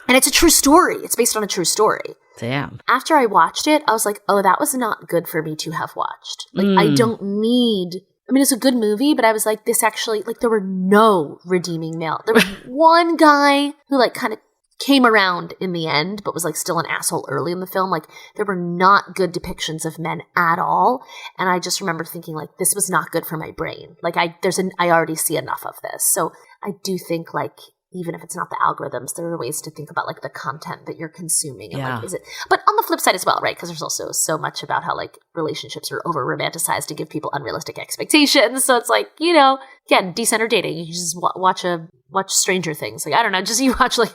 And it's a true story. It's based on a true story.
Damn.
After I watched it, I was like, oh, that was not good for me to have watched. Like, I don't need... I mean, it's a good movie, but I was like, this actually... Like, there were no redeeming male. There was one guy who, like, kind of came around in the end, but was, like, still an asshole early in the film. Like, there were not good depictions of men at all. And I just remember thinking, like, this was not good for my brain. Like, I already see enough of this. So I do think, like... even if it's not the algorithms, there are ways to think about like the content that you're consuming. And like, is it, but on the flip side as well, right? Because there's also so much about how like relationships are over romanticized to give people unrealistic expectations. So it's like, again, decenter dating. You just watch Stranger Things. Like, I don't know, just you watch like,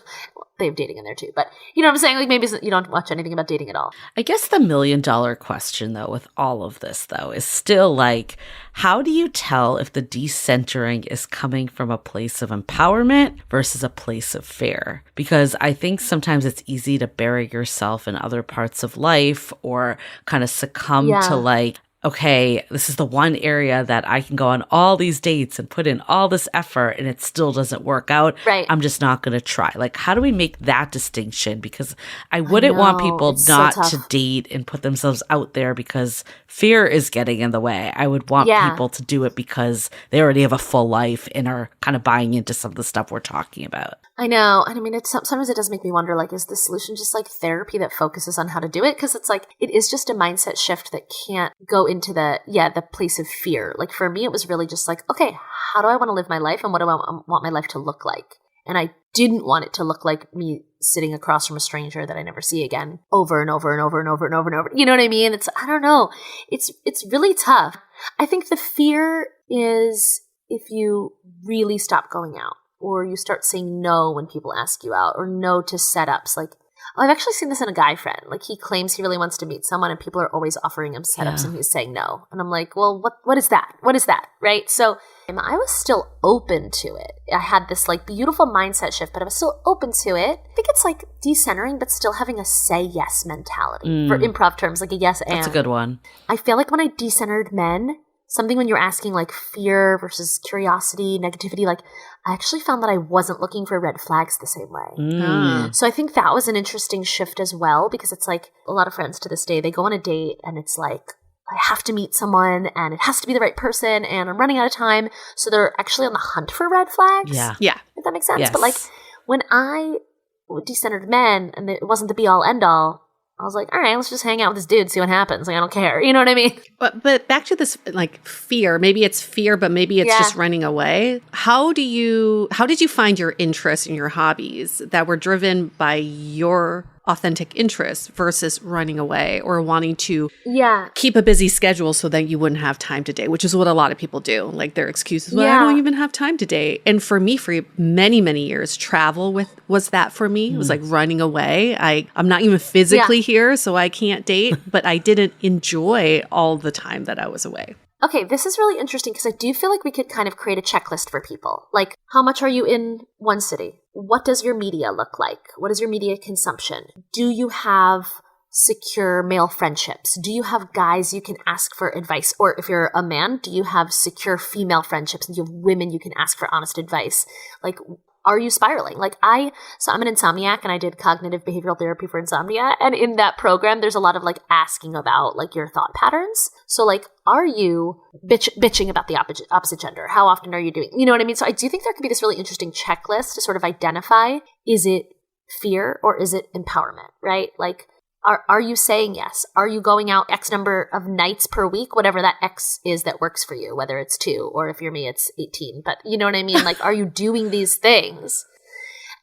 they have dating in there too. But you know what I'm saying? Like maybe you don't watch anything about dating at all.
I guess the $1 million question though, with all of this though, is still like, how do you tell if the decentering is coming from a place of empowerment versus a place of fear? Because I think sometimes it's easy to bury yourself in other parts of life or kind of succumb to like, okay, this is the one area that I can go on all these dates and put in all this effort and it still doesn't work out.
Right.
I'm just not going to try. Like, how do we make that distinction? Because I wouldn't want people not to date and put themselves out there because fear is getting in the way. I would want people to do it because they already have a full life and are kind of buying into some of the stuff we're talking about.
I know. And I mean, sometimes it does make me wonder, like, is the solution just like therapy that focuses on how to do it? Because it's like, it is just a mindset shift that can't go into the place of fear. Like for me, it was really just like, okay, how do I want to live my life and what do I want my life to look like? And I didn't want it to look like me sitting across from a stranger that I never see again over and over and over and over and over and over. You know what I mean? I don't know. It's really tough. I think the fear is if you really stop going out or you start saying no when people ask you out or no to setups. Like, I've actually seen this in a guy friend. Like, he claims he really wants to meet someone and people are always offering him setups and he's saying no. And I'm like, well, what is that? What is that? Right? So I was still open to it. I had this like beautiful mindset shift, but I was still open to it. I think it's like decentering, but still having a say yes mentality for improv terms, like a yes and.
That's a good one.
I feel like when I decentered men, something when you're asking like fear versus curiosity, negativity, like I actually found that I wasn't looking for red flags the same way. So I think that was an interesting shift as well, because it's like a lot of friends to this day, they go on a date and it's like, I have to meet someone and it has to be the right person and I'm running out of time. So they're actually on the hunt for red flags.
Yeah.
If that makes sense.
Yes.
But like when I decentered men and it wasn't the be all end all, I was like, all right, let's just hang out with this dude, see what happens. Like, I don't care. You know what I mean?
But back to this, like, fear. Maybe it's fear, but maybe it's just running away. How did you find your interests and your hobbies that were driven by your authentic interests versus running away or wanting to keep a busy schedule so that you wouldn't have time to date, which is what a lot of people do. Like, their excuses, well, I don't even have time to date. And for me, for many, many years, travel was that for me. It was like running away. I'm not even physically here, so I can't date, but I didn't enjoy all the time that I was away.
Okay, this is really interesting because I do feel like we could kind of create a checklist for people. Like, how much are you in one city? What does your media look like? What is your media consumption? Do you have secure male friendships? Do you have guys you can ask for advice? Or if you're a man, do you have secure female friendships? And do you have women you can ask for honest advice? Like, are you spiraling? Like I'm an insomniac and I did cognitive behavioral therapy for insomnia. And in that program, there's a lot of like asking about like your thought patterns. So like, are you bitching about the opposite gender? How often are you doing, you know what I mean? So I do think there could be this really interesting checklist to sort of identify, is it fear or is it empowerment, right? Like, are you saying yes? Are you going out X number of nights per week, whatever that X is that works for you, whether it's 2 or if you're me, it's 18. But you know what I mean? Like, are you doing these things?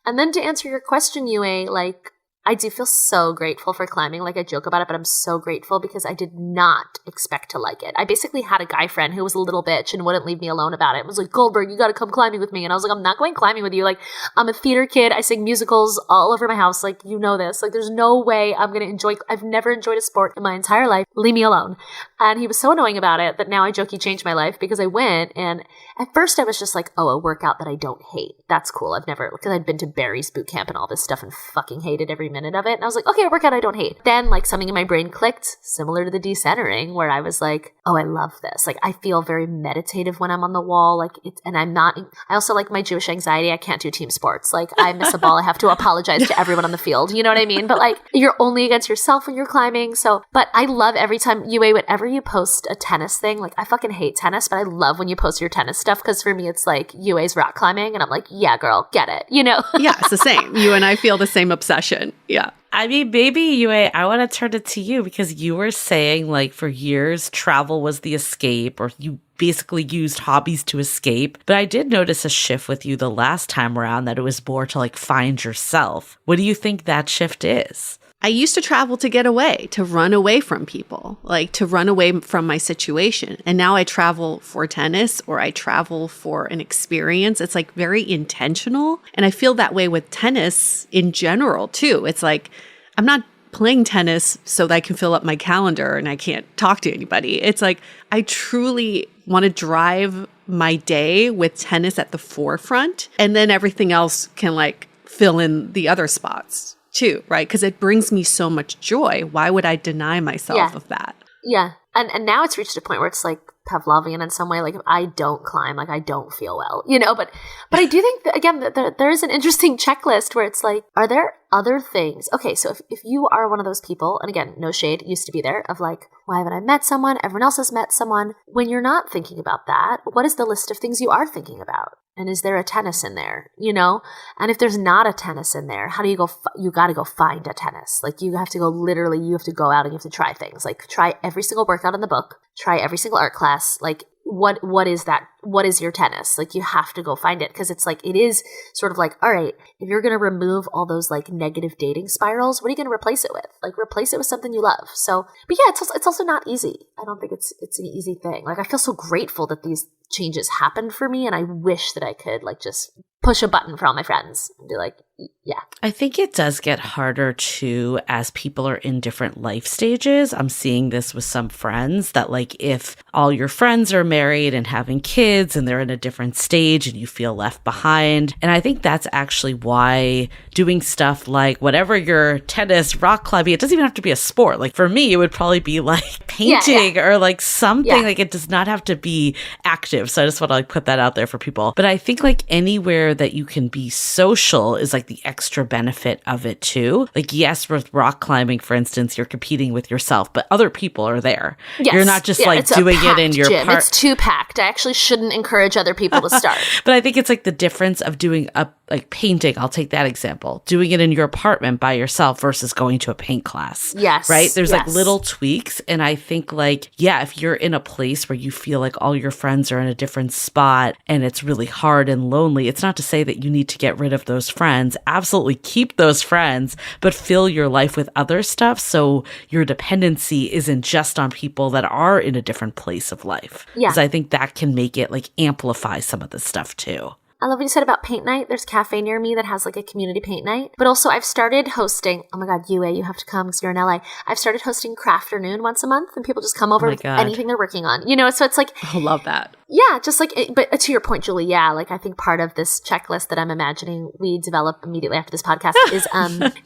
And then to answer your question, Yue, like, I do feel so grateful for climbing. Like I joke about it, but I'm so grateful because I did not expect to like it. I basically had a guy friend who was a little bitch and wouldn't leave me alone about it. It was like, Goldberg, you got to come climbing with me. And I was like, I'm not going climbing with you. Like, I'm a theater kid. I sing musicals all over my house. Like, you know this. Like, there's no way I'm going to enjoy. I've never enjoyed a sport in my entire life. Leave me alone. And he was so annoying about it that now I joke he changed my life because I went. And at first I was just like, oh, a workout that I don't hate. That's cool. I've never, because I'd been to Barry's boot camp and all this stuff and fucking hated every minute of it. And I was like, okay, a workout I don't hate. Then like something in my brain clicked, similar to the decentering, where I was like, oh, I love this. Like I feel very meditative when I'm on the wall. Like it's, and I'm not, I also like my Jewish anxiety. I can't do team sports. Like I miss a ball. I have to apologize to everyone on the field. You know what I mean? But like you're only against yourself when you're climbing. So, but I love every time Yue, whenever you post a tennis thing, like I fucking hate tennis, but I love when you post your tennis stuff. Cause for me, it's like Yue's rock climbing. And I'm like, yeah, girl, get it. You know?
Yeah, it's the same. You and I feel the same obsession. Yeah.
I mean, maybe Yue, I want to turn it to you because you were saying like for years travel was the escape, or you basically used hobbies to escape. But I did notice a shift with you the last time around that it was more to like find yourself. What do you think that shift is?
I used to travel to get away, to run away from people, like to run away from my situation. And now I travel for tennis or I travel for an experience. It's like very intentional. And I feel that way with tennis in general too. It's like, I'm not playing tennis so that I can fill up my calendar and I can't talk to anybody. It's like, I truly want to drive my day with tennis at the forefront. And then everything else can like fill in the other spots too, right? Because it brings me so much joy. Why would I deny myself of that?
Yeah. And now it's reached a point where it's like Pavlovian in some way. Like if I don't climb, like I don't feel well, you know, but I do think that, again, that there is an interesting checklist where it's like, are there other things? Okay. So if you are one of those people, and again, no shade, used to be there of like, why haven't I met someone? Everyone else has met someone. When you're not thinking about that, what is the list of things you are thinking about? And is there a tennis in there, you know? And if there's not a tennis in there, how do you go? You got to go find a tennis. Like you have to go literally, you have to go out and you have to try things. Like try every single workout in the book, try every single art class. Like what is that? What is your tennis? Like you have to go find it because it's like, it is sort of like, all right, if you're going to remove all those like negative dating spirals, what are you going to replace it with? Like replace it with something you love. So, but yeah, it's also not easy. I don't think it's an easy thing. Like I feel so grateful that these changes happened for me. And I wish that I could like just push a button for all my friends and be like, yeah.
I think it does get harder too as people are in different life stages. I'm seeing this with some friends that like if all your friends are married and having kids and they're in a different stage and you feel left behind. And I think that's actually why doing stuff like whatever your tennis, rock climbing, it doesn't even have to be a sport. Like for me, it would probably be like painting or like something like it does not have to be active. So I just want to like put that out there for people. But I think like anywhere that you can be social is like the extra benefit of it too. Like yes, with rock climbing, for instance, you're competing with yourself, but other people are there.
Yes.
You're not just like doing it in your
gym. It's too packed. I actually shouldn't encourage other people to start.
But I think it's like the difference of doing a like painting. I'll take that example. Doing it in your apartment by yourself versus going to a paint class.
Yes.
Right? There's like little tweaks. And I think like, yeah, if you're in a place where you feel like all your friends are in a different spot and it's really hard and lonely, it's not to say that you need to get rid of those friends. Absolutely keep those friends, but fill your life with other stuff so your dependency isn't just on people that are in a different place of life.
Yeah.
Because I think that can make it like amplify some of the stuff too.
I love what you said about paint night. There's a cafe near me that has like a community paint night. But also I've started hosting, oh my God, Yue, you have to come because you're in LA. I've started hosting Crafternoon once a month and people just come over with anything they're working on. You know, so it's like.
I love that.
Yeah, just like, but to your point, Julie, yeah, like I think part of this checklist that I'm imagining we develop immediately after this podcast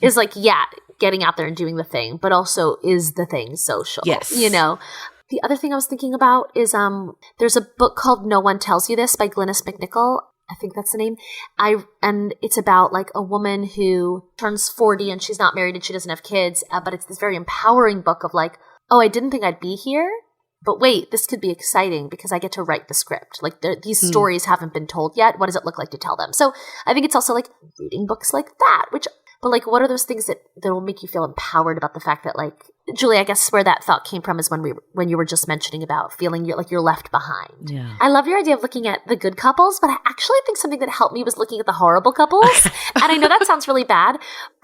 is like, yeah, getting out there and doing the thing, but also is the thing social.
Yes.
You know? The other thing I was thinking about is there's a book called No One Tells You This by Glynis McNichol. I think that's the name. And it's about like a woman who turns 40 and she's not married and she doesn't have kids. But it's this very empowering book of like, oh, I didn't think I'd be here. But wait, this could be exciting because I get to write the script. Like these stories haven't been told yet. What does it look like to tell them? So I think it's also like reading books like that, but like, what are those things that will make you feel empowered about the fact that like Julie, I guess where that thought came from is when you were just mentioning about feeling you're left behind.
Yeah.
I love your idea of looking at the good couples, but I actually think something that helped me was looking at the horrible couples. And I know that sounds really bad.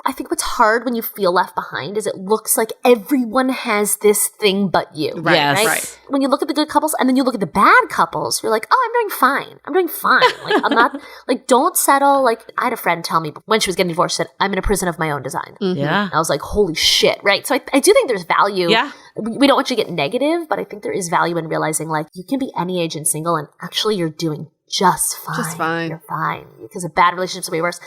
I think what's hard when you feel left behind is it looks like everyone has this thing but you.
Right. Yes.
Right.
When you look at the good couples and then you look at the bad couples, you're like, oh, I'm doing fine. I'm doing fine. Like, I'm not, like, don't settle. Like, I had a friend tell me when she was getting divorced, she said, I'm in a prison of my own design.
Yeah.
And I was like, holy shit, right? So I do think there's value.
Yeah.
We don't want you to get negative, but I think there is value in realizing, like, you can be any age and single and actually you're doing just fine.
Just fine.
You're fine. Because a bad relationship's way worse.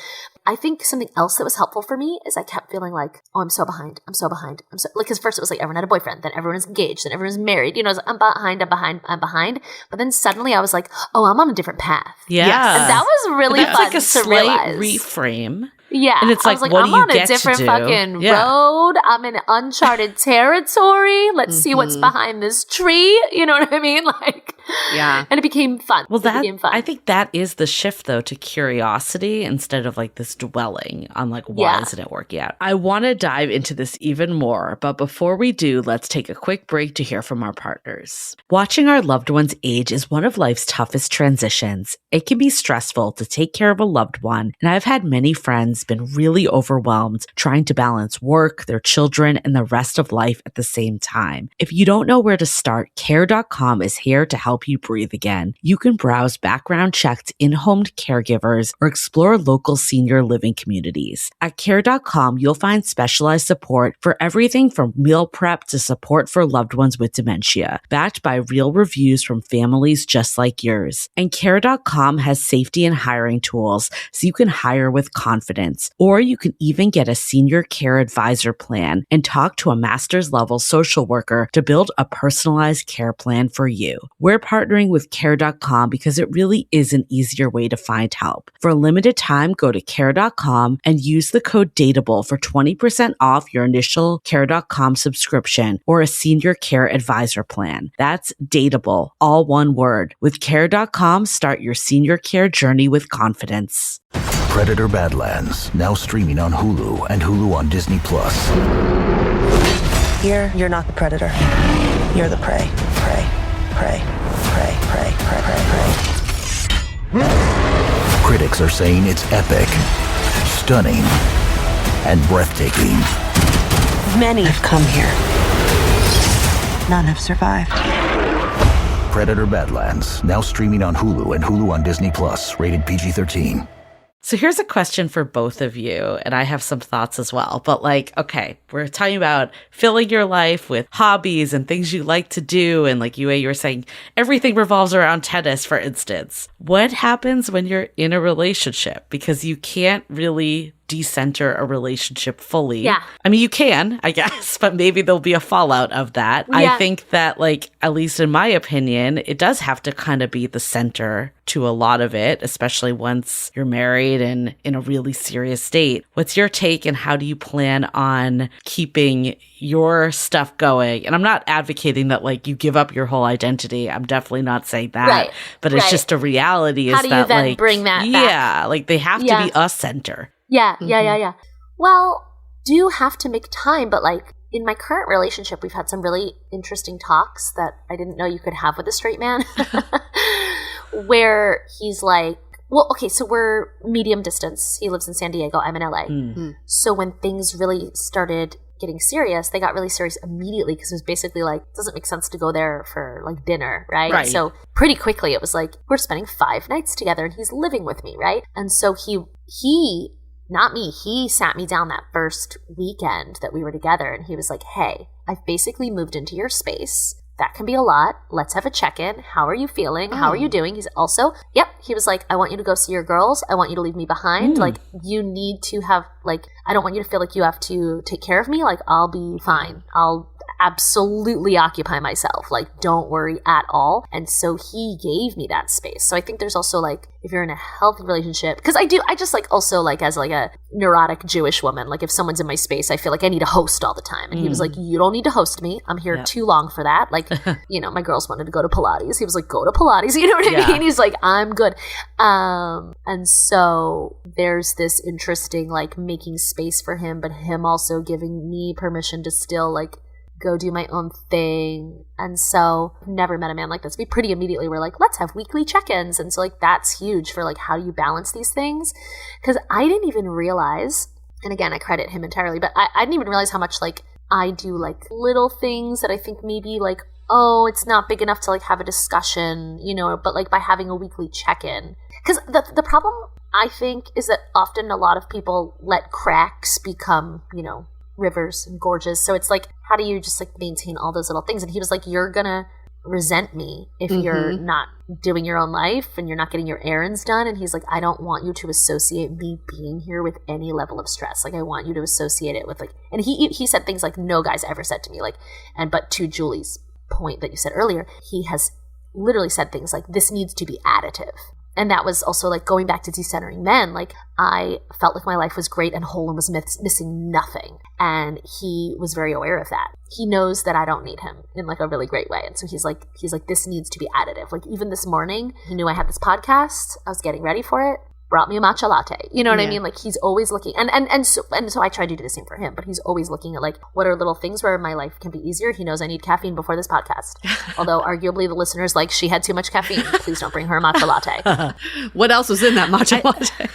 I think something else that was helpful for me is I kept feeling like, oh, I'm so behind. I'm so behind. Like, because first it was like everyone had a boyfriend, then everyone was engaged, then everyone was married. You know, it was, I'm behind. But then suddenly I was like, oh, I'm on a different path.
Yeah.
And that was really
That's
fun
like a
to
slight
realize.
reframe.
Yeah.
And it's
I
like,
was
what
I'm
do you
on
get
a different
to do?
fucking
Yeah.
road. I'm in uncharted territory. Let's see what's behind this tree. You know what I mean? Like,
Yeah.
And it became fun.
Well,
It became fun.
I think that is the shift, though, to curiosity instead of like this dwelling on like, why isn't it working out? I want to dive into this even more, but before we do, let's take a quick break to hear from our partners. Watching our loved ones age is one of life's toughest transitions. It can be stressful to take care of a loved one, and I've had many friends been really overwhelmed trying to balance work, their children, and the rest of life at the same time. If you don't know where to start, Care.com is here to help you breathe again. You can browse background-checked in-home caregivers or explore local senior living communities. At Care.com, you'll find specialized support for everything from meal prep to support for loved ones with dementia, backed by real reviews from families just like yours. And Care.com has safety and hiring tools so you can hire with confidence, or you can even get a senior care advisor plan and talk to a master's level social worker to build a personalized care plan for you. We're partnering with Care.com because it really is an easier way to find help. For a limited time, go to Care.com and use the code Dateable for 20% off your initial Care.com subscription or a senior care advisor plan. That's Dateable, all one word. With Care.com, start your senior care journey with confidence.
Predator Badlands, now streaming on Hulu and Hulu on Disney+.
Here, you're not the predator. You're the prey. Prey. Prey. Prey. Prey. Prey. Prey. Prey.
Critics are saying it's epic, stunning, and breathtaking.
Many have come here. None have survived.
Predator Badlands, now streaming on Hulu and Hulu on Disney+, rated PG-13.
So here's a question for both of you, and I have some thoughts as well. But like, okay, we're talking about filling your life with hobbies and things you like to do. And like you were saying, everything revolves around tennis, for instance. What happens when you're in a relationship? Because you can't really decenter a relationship fully.
Yeah.
I mean, you can, I guess, but maybe there'll be a fallout of that.
Yeah.
I think that, like, at least in my opinion, it does have to kind of be the center to a lot of it, especially once you're married and in a really serious state. What's your take, and how do you plan on keeping your stuff going? And I'm not advocating that like you give up your whole identity. I'm definitely not saying that.
Right.
But it's
Right.
just a reality is
How do you
that
then
like
bring that back?
Yeah, like they have to
Yeah.
be a center.
Yeah. Well, do have to make time, but like in my current relationship, we've had some really interesting talks that I didn't know you could have with a straight man, where he's like, well, okay, so we're medium distance. He lives in San Diego. I'm in LA. So when things really started getting serious, they got really serious immediately, because it was basically like, it doesn't make sense to go there for like dinner, right? So pretty quickly it was like, we're spending 5 nights together and he's living with me, right? And so he not me, he sat me down that first weekend that we were together and he was like, hey, I've basically moved into your space. That can be a lot. Let's have a check-in. How are you feeling? How are you doing? He's also, he was like, I want you to go see your girls. I want you to leave me behind. Like, you need to have, like, I don't want you to feel like you have to take care of me. Like, I'll be fine. I'll absolutely occupy myself. Like, don't worry at all. And so he gave me that space. So I think there's also like, if you're in a healthy relationship, because I just like also like as like a neurotic Jewish woman, like if someone's in my space, I feel like I need a host all the time. And he was like, you don't need to host me. I'm here too long for that. Like, you know, my girls wanted to go to Pilates. He was like, go to Pilates. You know what I mean? He's like, I'm good. And so there's this interesting like making space for him, but him also giving me permission to still like go do my own thing. And so I've never met a man like this. We pretty immediately were like, let's have weekly check-ins. And so like that's huge for like how do you balance these things? Because I didn't even realize, and again, I credit him entirely, but I didn't even realize how much like I do like little things that I think maybe like, oh, it's not big enough to like have a discussion, you know, but like by having a weekly check-in. Because the problem, I think, is that often a lot of people let cracks become, you know, rivers and gorges. So it's like, how do you just like maintain all those little things? And he was like, you're gonna resent me if you're not doing your own life and you're not getting your errands done. And he's like, I don't want you to associate me being here with any level of stress. Like I want you to associate it with like, and he said things like no guy's ever said to me, like, but to Julie's point that you said earlier, he has literally said things like, this needs to be additive. And that was also like going back to decentering men. Like I felt like my life was great and whole and was missing nothing. And he was very aware of that. He knows that I don't need him in like a really great way. And so he's like, this needs to be additive. Like even this morning, he knew I had this podcast. I was getting ready for it. Brought me a matcha latte. You know what I mean? Like he's always looking, and so I try to do the same for him, but he's always looking at like, what are little things where my life can be easier? He knows I need caffeine before this podcast. Although arguably the listeners like, she had too much caffeine. Please don't bring her a matcha latte.
What else was in that matcha latte?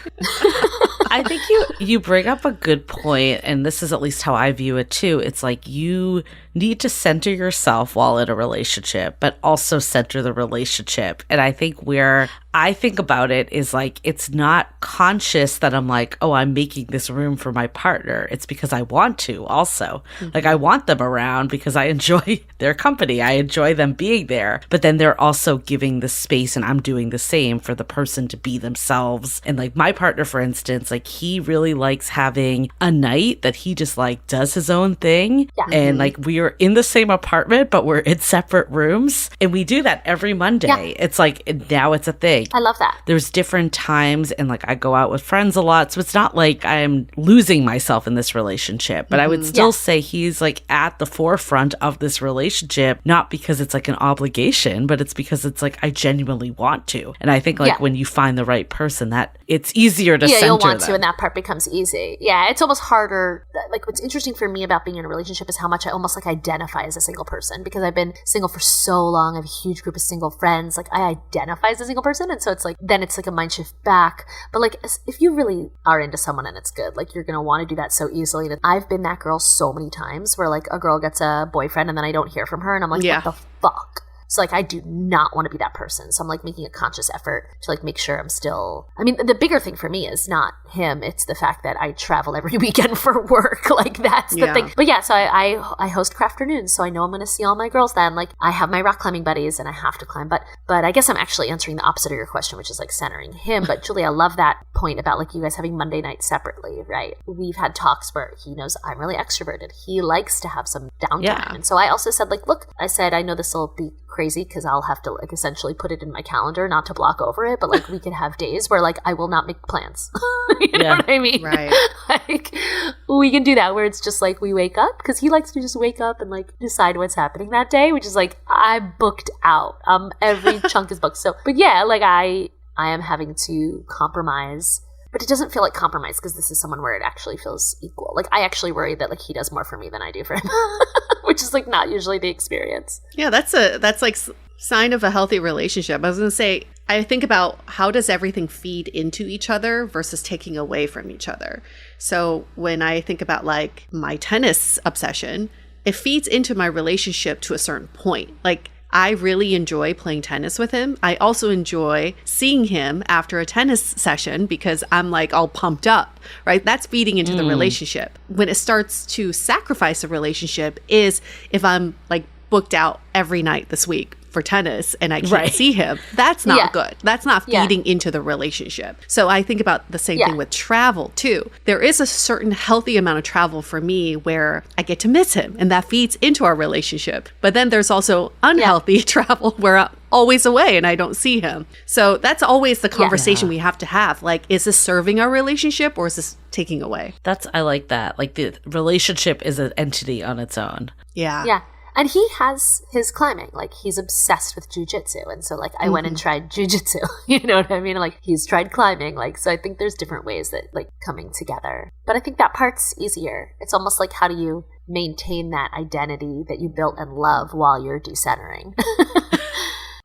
I think you bring up a good point, and this is at least how I view it too. It's like you need to center yourself while in a relationship, but also center the relationship. And I think where I think about it is like, it's not conscious that I'm like, oh, I'm making this room for my partner. It's because I want to also. Like I want them around because I enjoy their company. I enjoy them being there. But then they're also giving the space, and I'm doing the same for the person to be themselves. And like my partner, for instance, like he really likes having a night that he just like does his own thing. Yeah. And like we are in the same apartment, but we're in separate rooms. And we do that every Monday. Yeah. It's like, now it's a thing.
I love that.
There's different times, and like I go out with friends a lot. So it's not like I'm losing myself in this relationship, but I would still say he's like at the forefront of this relationship, not because it's like an obligation, but it's because it's like I genuinely want to. And I think like when you find the right person, that it's easier to center
you'll want
them.
to, and that part becomes easy. Yeah, it's almost harder. Like what's interesting for me about being in a relationship is how much I almost like identify as a single person, because I've been single for so long. I have a huge group of single friends. Like I identify as a single person. And so it's like, then it's like a mind shift back. But like, if you really are into someone and it's good, like you're going to want to do that so easily. And I've been that girl so many times where like a girl gets a boyfriend and then I don't hear from her. And I'm like, what the fuck? So like I do not want to be that person. So I'm like making a conscious effort to like make sure I'm still, I mean, the bigger thing for me is not him. It's the fact that I travel every weekend for work. Like that's the thing. But yeah, so I host Crafternoons. So I know I'm going to see all my girls then. Like I have my rock climbing buddies and I have to climb. But I guess I'm actually answering the opposite of your question, which is like centering him. But Julie, I love that point about like you guys having Monday nights separately, right? We've had talks where he knows I'm really extroverted. He likes to have some downtime. Yeah. And so I also said like, look, I said, I know this will be crazy because I'll have to like essentially put it in my calendar, not to block over it, but like we could have days where like I will not make plans. You know what I mean? Right. Like we can do that where it's just like we wake up, because he likes to just wake up and like decide what's happening that day, which is like I'm booked out. Every chunk is booked. So, but yeah, like I am having to compromise. But it doesn't feel like compromise because this is someone where it actually feels equal. Like I actually worry that like he does more for me than I do for him, which is like not usually the experience.
Yeah, that's like sign of a healthy relationship. I was going to say, I think about how does everything feed into each other versus taking away from each other. So when I think about like my tennis obsession, it feeds into my relationship to a certain point. Like I really enjoy playing tennis with him. I also enjoy seeing him after a tennis session because I'm like all pumped up, right? That's feeding into the relationship. When it starts to sacrifice a relationship is if I'm like booked out every night this week for tennis and I can't see him. That's not good. That's not feeding into the relationship. So I think about the same thing with travel too. There is a certain healthy amount of travel for me where I get to miss him and that feeds into our relationship. But then there's also unhealthy travel where I'm always away and I don't see him. So that's always the conversation we have to have. Like, is this serving our relationship or is this taking away?
I like that. Like the relationship is an entity on its own.
Yeah.
Yeah. And he has his climbing, like he's obsessed with jujitsu. And so like I went and tried jujitsu, you know what I mean? Like he's tried climbing. Like, so I think there's different ways that like coming together, but I think that part's easier. It's almost like, how do you maintain that identity that you built and love while you're decentering.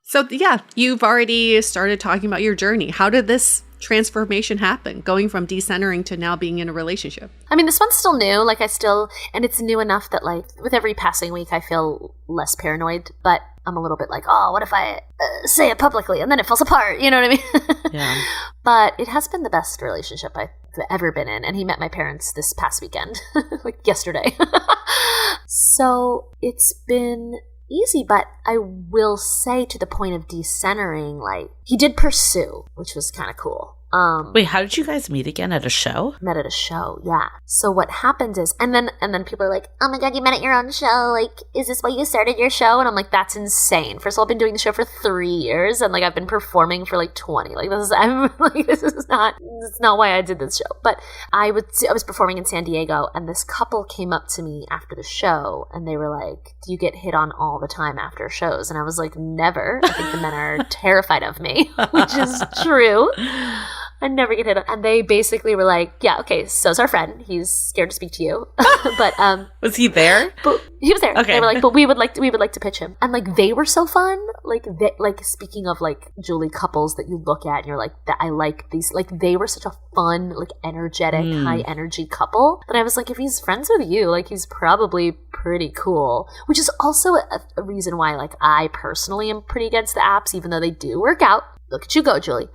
So yeah, you've already started talking about your journey. How did this transformation happen, going from decentering to now being in a relationship?
I mean, this one's still new. Like and it's new enough that like with every passing week, I feel less paranoid, but I'm a little bit like, oh, what if I say it publicly and then it falls apart? You know what I mean?
Yeah.
But it has been the best relationship I've ever been in. And he met my parents this past weekend, like yesterday. So it's been easy, but I will say to the point of decentering, like he did pursue, which was kind of cool.
Wait, how did you guys meet again? At a show?
Met at a show, yeah. So what happened is, and then people are like, oh my God, you met at your own show. Like, is this why you started your show? And I'm like, that's insane. First of all, I've been doing the show for 3 years, and like I've been performing for like 20. Like this is not why I did this show. But I was performing in San Diego, and this couple came up to me after the show, and they were like, do you get hit on all the time after shows? And I was like, never. I think the men are terrified of me, which is true. I never get hit on. And they basically were like, yeah, okay, so's our friend. He's scared to speak to you. But
was he there?
But he was there.
Okay.
They were like, but we would like to pitch him. And like they were so fun. Like speaking of like Julie couples that you look at and you're like, that I like these, like they were such a fun, like energetic, high energy couple. But I was like, if he's friends with you, like he's probably pretty cool. Which is also a reason why like I personally am pretty against the apps, even though they do work out. Look at you go, Julie.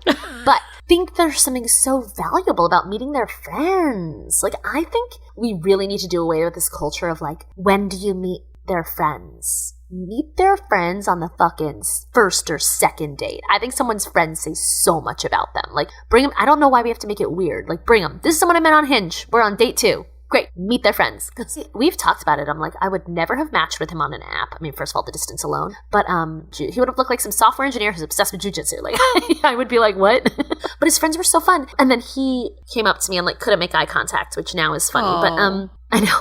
But think there's something so valuable about meeting their friends. Like, I think we really need to do away with this culture of like, when do you meet their friends? Meet their friends on the fucking first or second date. I think someone's friends say so much about them. Like, bring them. I don't know why we have to make it weird. Like, bring them. This is someone I met on Hinge. We're on date 2. Great, meet their friends. Because we've talked about it. I'm like, I would never have matched with him on an app. I mean, first of all, the distance alone. But he would have looked like some software engineer who's obsessed with jujitsu. Like, I would be like, what? But his friends were so fun. And then he came up to me and like couldn't make eye contact, which now is funny. Aww. But I know.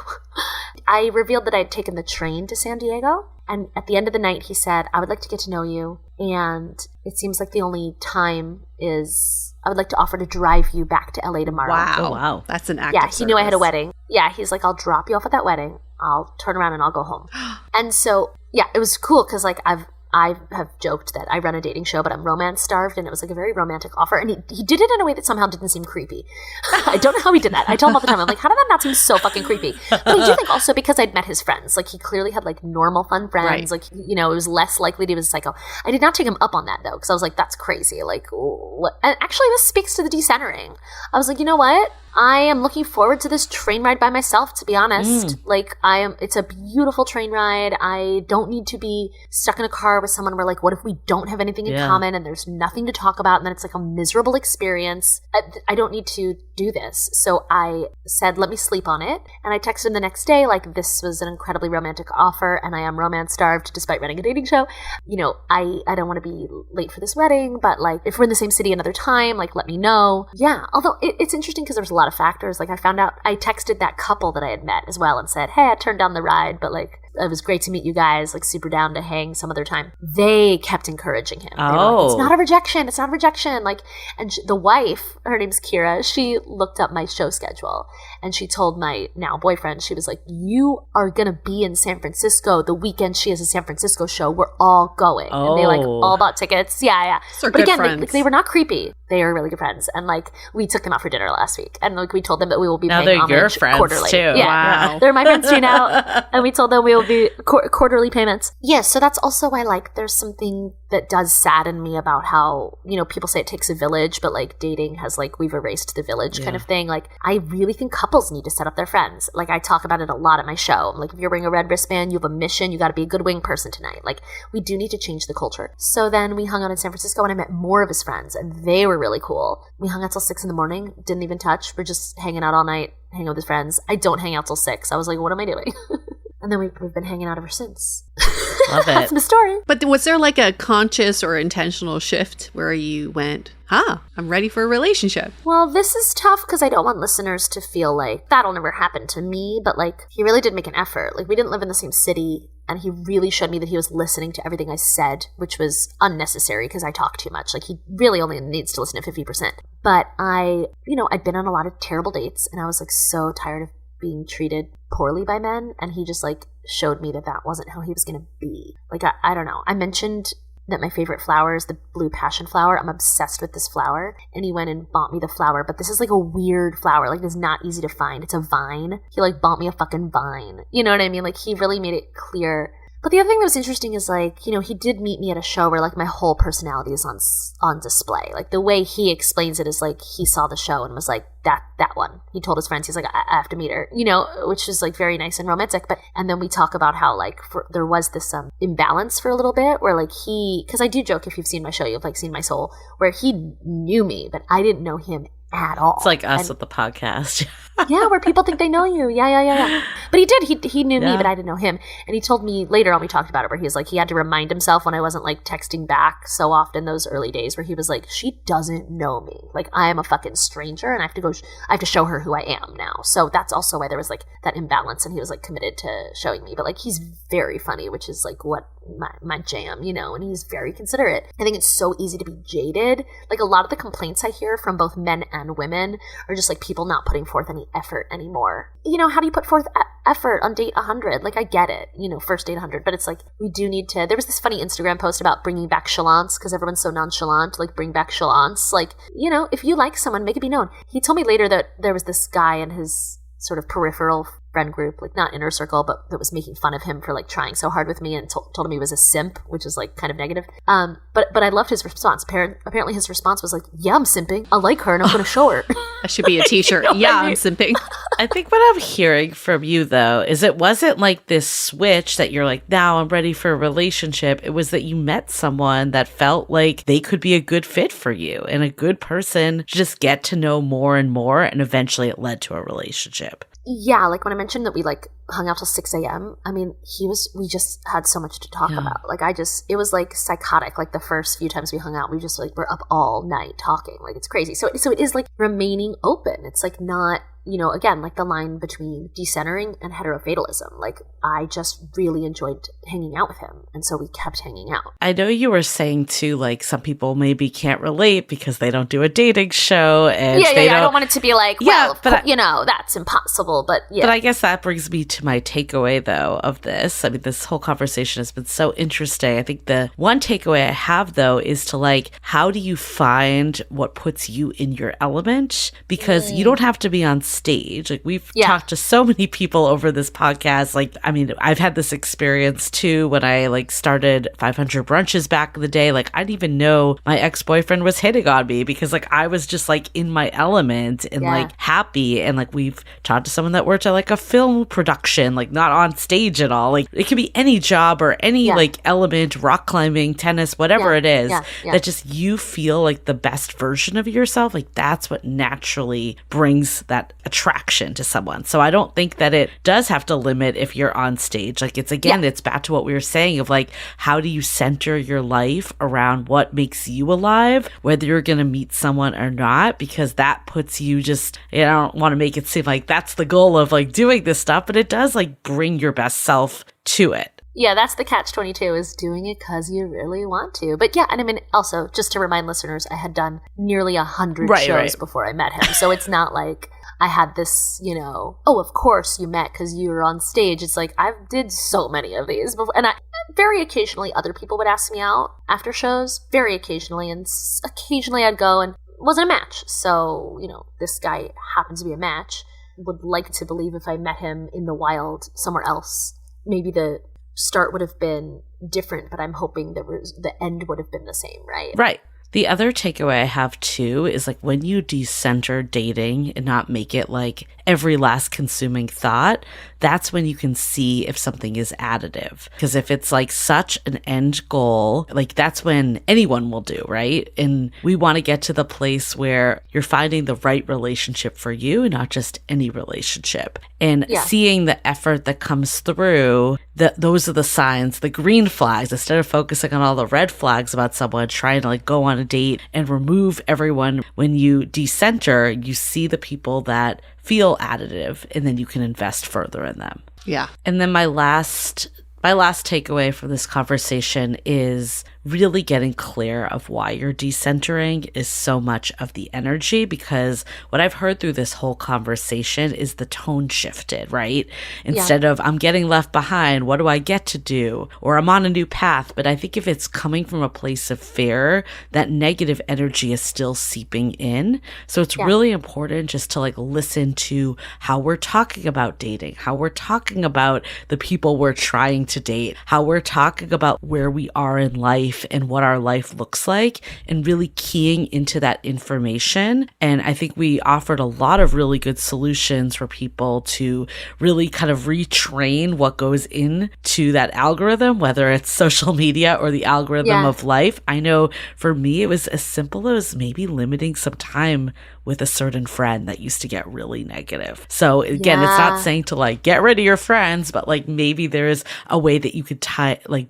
I revealed that I had taken the train to San Diego. And at the end of the night, he said, I would like to get to know you. And it seems like the only time is I would like to offer to drive you back to LA tomorrow.
Wow.
Oh, wow.
That's an act
Yeah,
of
he knew I had a
service.
wedding. Yeah, he's like, I'll drop you off at that wedding. I'll turn around and I'll go home. And so, yeah, it was cool because like I have joked that I run a dating show, but I'm romance starved, and it was like a very romantic offer. And he did it in a way that somehow didn't seem creepy. I don't know how he did that. I tell him all the time, I'm like, how did that not seem so fucking creepy? But I do think also because I'd met his friends. Like, he clearly had like normal, fun friends.
Right.
Like, you know, it was less likely he was a psycho. I did not take him up on that, though, because I was like, that's crazy. Like, what? And actually, this speaks to the decentering. I was like, you know what? I am looking forward to this train ride by myself, to be honest. Like, it's a beautiful train ride. I don't need to be stuck in a car with someone where, like, what if we don't have anything in common and there's nothing to talk about and then it's like a miserable experience? I don't need to do this. So I said, let me sleep on it. And I texted him the next day, like, this was an incredibly romantic offer and I am romance starved despite running a dating show. You know, I don't want to be late for this wedding, but, like, if we're in the same city another time, like, let me know. Yeah, although it's interesting because there's a lot of factors. Like, I found out, I texted that couple that I had met as well and said, hey, I turned down the ride, but like, it was great to meet you guys, like super down to hang some other time. They kept encouraging him. They were like, it's not a rejection. It's not a rejection. Like, and the wife, her name's Kira, she looked up my show schedule and she told my now boyfriend, she was like, you are going to be in San Francisco the weekend she has a San Francisco show. We're all going. And they like all bought tickets. Yeah.
So
but again,
friends.
they were not creepy. They are really good friends. And like, we took them out for dinner last week. And like, we told them that we will be
Now
paying
they're your
homage
friends
quarterly.
too.
Yeah.
Wow.
They're my friends too now. And we told them we will be quarterly payments. Yeah, so that's also why, like, there's something that does sadden me about how, you know, people say it takes a village, but like dating has like, we've erased the village kind of thing. Like, I really think couples need to set up their friends. Like, I talk about it a lot at my show. I'm like, if you're wearing a red wristband, you have a mission, you got to be a good wing person tonight. Like, we do need to change the culture. So then we hung out in San Francisco and I met more of his friends and they were really cool. We hung out till 6 a.m, didn't even touch. We're just hanging out all night, hanging out with his friends. I don't hang out till 6. I was like, what am I doing? And then we've been hanging out ever since.
Love
That's
it.
the story.
But was there like a conscious or intentional shift where you went, I'm ready for a relationship?
Well, this is tough because I don't want listeners to feel like that'll never happen to me. But like, he really did make an effort. Like, we didn't live in the same city. And he really showed me that he was listening to everything I said, which was unnecessary because I talk too much. Like, he really only needs to listen to 50%. But I'd been on a lot of terrible dates and I was like so tired of being treated poorly by men, and he just like showed me that wasn't how he was going to be. Like, I don't know. I mentioned that my favorite flower is the blue passion flower. I'm obsessed with this flower. And he went and bought me the flower. But this is like a weird flower. Like, it's not easy to find. It's a vine. He like bought me a fucking vine. You know what I mean? Like, he really made it clear. But the other thing that was interesting is, like, you know, he did meet me at a show where, like, my whole personality is on display. Like, the way he explains it is, like, he saw the show and was like, that one. He told his friends, he's like, I have to meet her, you know, which is, like, very nice and romantic. But, and then we talk about how, like, there was this imbalance for a little bit where, like, because I do joke, if you've seen my show, you've, like, seen my soul, where he knew me, but I didn't know him at all.
It's like us with the podcast.
Yeah, where people think they know you. Yeah. But he did. He knew me, but I didn't know him. And he told me later on, we talked about it, where he was like, he had to remind himself when I wasn't like texting back so often those early days, where he was like, she doesn't know me. Like, I am a fucking stranger, and I have to show her who I am now. So that's also why there was like that imbalance, and he was like committed to showing me. But like, he's very funny, which is like what my jam, you know, and he's very considerate. I think it's so easy to be jaded. Like, a lot of the complaints I hear from both men and women are just like people not putting forth any effort anymore. You know, how do you put forth effort on date 100? Like, I get it, you know, first date 100, but it's like, we do need to. There was this funny Instagram post about bringing back chalance, because everyone's so nonchalant, like, bring back chalance. Like, you know, if you like someone, make it be known. He told me later that there was this guy in his sort of peripheral friend group, like not inner circle, but that was making fun of him for like trying so hard with me, and told him he was a simp, which is like kind of negative. But I loved his response. Apparently his response was like, yeah, I'm simping. I like her and I'm going to show her.
That should be a t-shirt. You know yeah, I mean? I'm simping.
I think what I'm hearing from you, though, is it wasn't like this switch that you're like, now I'm ready for a relationship. It was that you met someone that felt like they could be a good fit for you and a good person to just get to know more and more. And eventually it led to a relationship.
Yeah, like when I mentioned that we like hung out till 6 a.m., I mean, we just had so much to talk about. Like, it was like psychotic. Like, the first few times we hung out, we just like were up all night talking. Like, it's crazy. So it is like remaining open. It's like not, you know, again, like the line between decentering and heterofatalism. Like, I just really enjoyed hanging out with him. And so we kept hanging out.
I know you were saying too, like, some people maybe can't relate because they don't do a dating show. And
yeah. I don't want it to be like, well, you know, that's impossible. But yeah.
But I guess that brings me to my takeaway, though, of this. I mean, this whole conversation has been so interesting. I think the one takeaway I have, though, is to like, how do you find what puts you in your element? Because you don't have to be on stage. Like, we've talked to so many people over this podcast. Like, I mean, I've had this experience too when I like started 500 brunches back in the day. Like, I didn't even know my ex-boyfriend was hitting on me because like I was just like in my element and like happy. And like, we've talked to someone that worked at like a film production, like not on stage at all. Like, it could be any job or any like element, rock climbing, tennis, whatever it is, that just you feel like the best version of yourself. Like, that's what naturally brings that attraction to someone. So I don't think that it does have to limit if you're on stage. Like, it's again, it's back to what we were saying of like, how do you center your life around what makes you alive, whether you're going to meet someone or not, because that puts you just, I don't want to make it seem like that's the goal of like doing this stuff, but it does like bring your best self to it.
Yeah, that's the catch-22, is doing it because you really want to. But yeah, and I mean, also, just to remind listeners, I had done nearly 100 shows before I met him. So it's not like I had this, you know, oh, of course you met because you were on stage. It's like, I did so many of these before. And very occasionally other people would ask me out after shows, very occasionally. And occasionally I'd go and it wasn't a match. So, you know, this guy happens to be a match. Would like to believe if I met him in the wild somewhere else, maybe the start would have been different, but I'm hoping the end would have been the same, right?
Right. The other takeaway I have too is like, when you decenter dating and not make it like every last consuming thought, that's when you can see if something is additive. Because if it's like such an end goal, like that's when anyone will do, right? And we want to get to the place where you're finding the right relationship for you, not just any relationship. And seeing the effort that comes through, those are the signs, the green flags, instead of focusing on all the red flags about someone trying to like go on a date and remove everyone. When you decenter, you see the people that feel additive, and then you can invest further in them.
Yeah.
And then my last takeaway from this conversation is really getting clear of why you're decentering is so much of the energy, because what I've heard through this whole conversation is the tone shifted, right? Instead of I'm getting left behind, what do I get to do? Or I'm on a new path. But I think if it's coming from a place of fear, that negative energy is still seeping in. So it's really important just to like listen to how we're talking about dating, how we're talking about the people we're trying to date, how we're talking about where we are in life and what our life looks like, and really keying into that information. And I think we offered a lot of really good solutions for people to really kind of retrain what goes into that algorithm, whether it's social media or the algorithm of life. I know for me, it was as simple as maybe limiting some time with a certain friend that used to get really negative. So again, it's not saying to like get rid of your friends, but like maybe there's a way that you could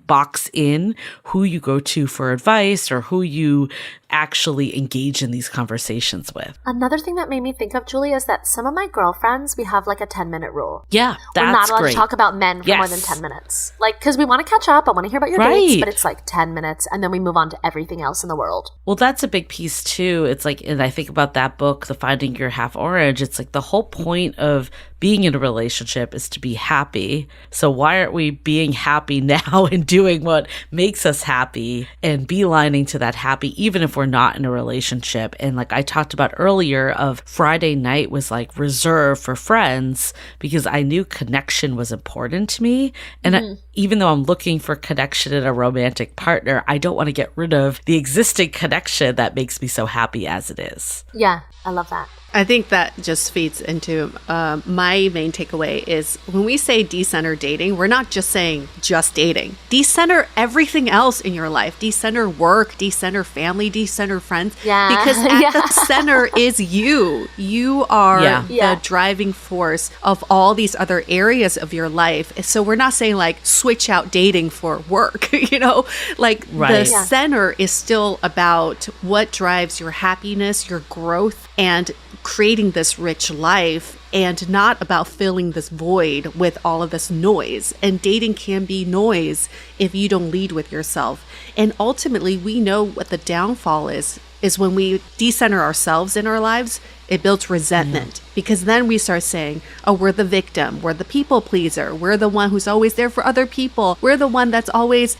box in who you go to for advice or who you actually engage in these conversations with.
Another thing that made me think of, Julie, is that some of my girlfriends, we have like a 10-minute rule.
Yeah, that's
We're not allowed
great.
to talk about men for more than 10 minutes. Like, because we want to catch up. I want to hear about your dates, but it's like 10 minutes and then we move on to everything else in the world.
Well, that's a big piece too. It's like, and I think about that book, The Finding Your Half Orange. It's like the whole point of being in a relationship is to be happy. So why aren't we being happy now and doing what makes us happy and beelining to that happy, even if we're not in a relationship? And like I talked about earlier, of Friday night was like reserved for friends because I knew connection was important to me. And even though I'm looking for connection in a romantic partner, I don't want to get rid of the existing connection that makes me so happy as it is.
Yeah, I love that.
I think that just feeds into my main takeaway is when we say decenter dating, we're not just saying just dating. Decenter everything else in your life. Decenter work, decenter family, decenter friends.
Yeah.
Because at the center is you. You are the driving force of all these other areas of your life. So we're not saying like switch out dating for work, you know? Like the center is still about what drives your happiness, your growth, and creating this rich life, and not about filling this void with all of this noise. And dating can be noise if you don't lead with yourself. And ultimately, we know what the downfall is when we decenter ourselves in our lives, it builds resentment. Because then we start saying, oh, we're the victim, we're the people pleaser, we're the one who's always there for other people, we're the one that's always,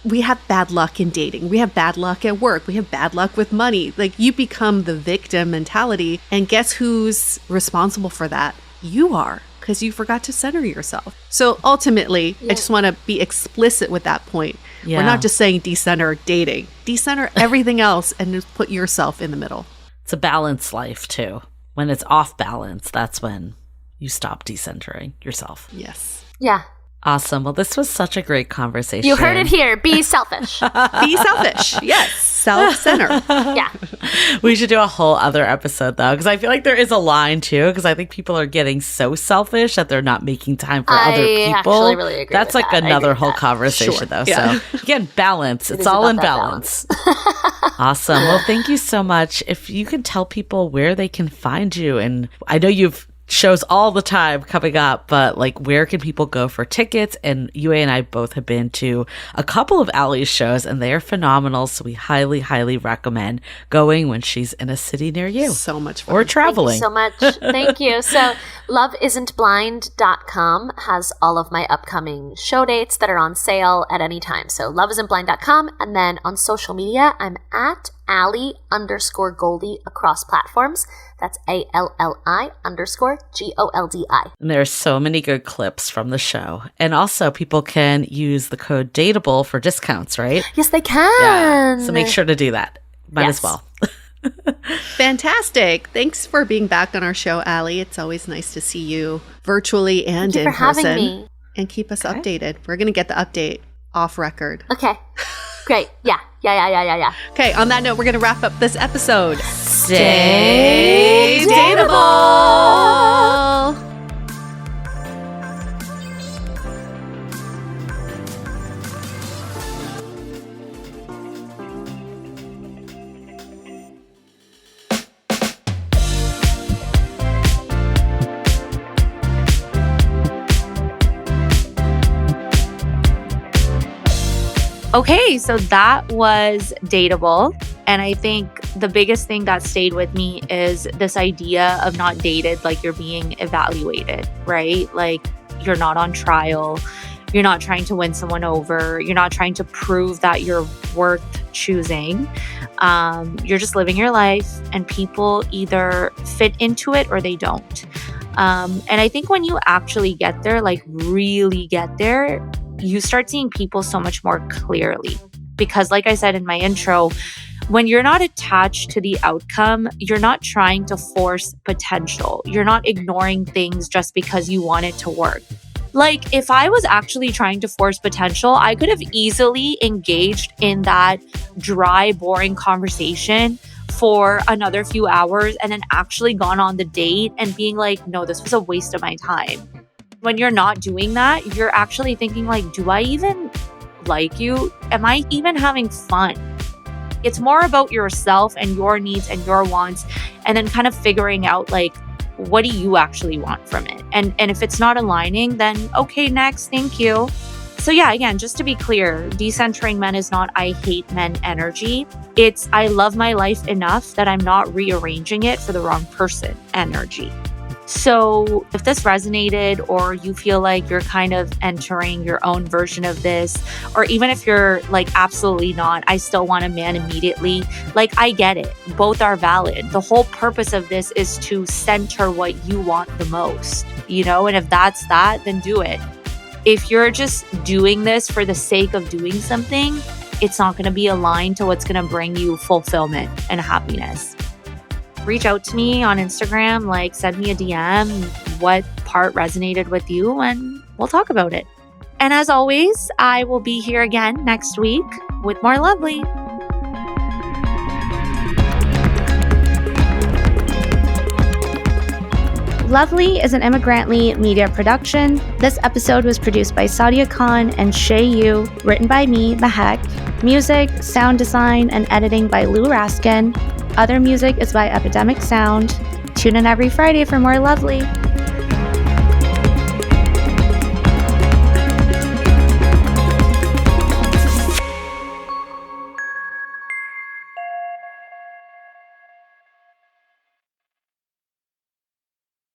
we have bad luck in dating. We have bad luck at work. We have bad luck with money. Like, you become the victim mentality. And guess who's responsible for that? You are, because you forgot to center yourself. So ultimately, I just want to be explicit with that point. Yeah. We're not just saying decenter dating. Decenter everything else and just put yourself in the middle.
It's a balanced life too. When it's off balance, that's when you stop decentering yourself.
Yes.
Yeah.
Awesome. Well, this was such a great conversation.
You heard it here. Be selfish.
Be selfish. Yes. Self-centered.
Yeah.
We should do a whole other episode, though, because I feel like there is a line, too, because I think people are getting so selfish that they're not making time for other people.
I actually really agree
That's
with
like
that.
another whole conversation, though.
Yeah.
So, again, balance. It's all in balance. Awesome. Well, thank you so much. If you can tell people where they can find you, and I know you've shows all the time coming up, but like, where can people go for tickets? And Yue and I both have been to a couple of Allie's shows and they are phenomenal. So we highly, highly recommend going when she's in a city near you.
So much fun.
Or traveling.
Thank you so much. Thank you. So loveisn'tblind.com has all of my upcoming show dates that are on sale at any time. So loveisn'tblind.com. And then on social media, I'm at Allie_Goldie across platforms. That's ALLI_GOLDI.
And there are so many good clips from the show. And also people can use the code Dateable for discounts, right?
Yes, they can.
Yeah. So make sure to do that. Might as well.
Fantastic. Thanks for being back on our show, Allie. It's always nice to see you virtually and
Thank you
in
for
person.
having me.
And keep us updated. We're going to get the update off record.
Okay. Great. Yeah.
Okay, on that note, we're going to wrap up this episode.
Stay
Dateable!
Okay, so that was Dateable. And I think the biggest thing that stayed with me is this idea of not dated like you're being evaluated, right? Like you're not on trial. You're not trying to win someone over. You're not trying to prove that you're worth choosing. You're just living your life, and people either fit into it or they don't. And I think when you actually get there, like really get there, you start seeing people so much more clearly. Because like I said in my intro, when you're not attached to the outcome, you're not trying to force potential. You're not ignoring things just because you want it to work. Like if I was actually trying to force potential, I could have easily engaged in that dry, boring conversation for another few hours and then actually gone on the date and being like, no, this was a waste of my time. When you're not doing that, you're actually thinking like, do I even like you? Am I even having fun? It's more about yourself and your needs and your wants, and then kind of figuring out like, what do you actually want from it? And if it's not aligning, then okay, next, thank you. So yeah, again, just to be clear, decentering men is not I hate men energy. It's I love my life enough that I'm not rearranging it for the wrong person energy. So if this resonated, or you feel like you're kind of entering your own version of this, or even if you're like, absolutely not, I still want a man immediately, like I get it. Both are valid. The whole purpose of this is to center what you want the most, you know, and if that's that, then do it. If you're just doing this for the sake of doing something, it's not going to be aligned to what's going to bring you fulfillment and happiness. Reach out to me on Instagram, like send me a DM, what part resonated with you, and we'll talk about it. And as always, I will be here again next week with more Lovely. Lovely is an Immigrantly media production. This episode was produced by Sadia Khan and Shay Yu, written by me, Mahek. Music, sound design, and editing by Lou Raskin. Other music is by Epidemic Sound. Tune in every Friday for more Lovely.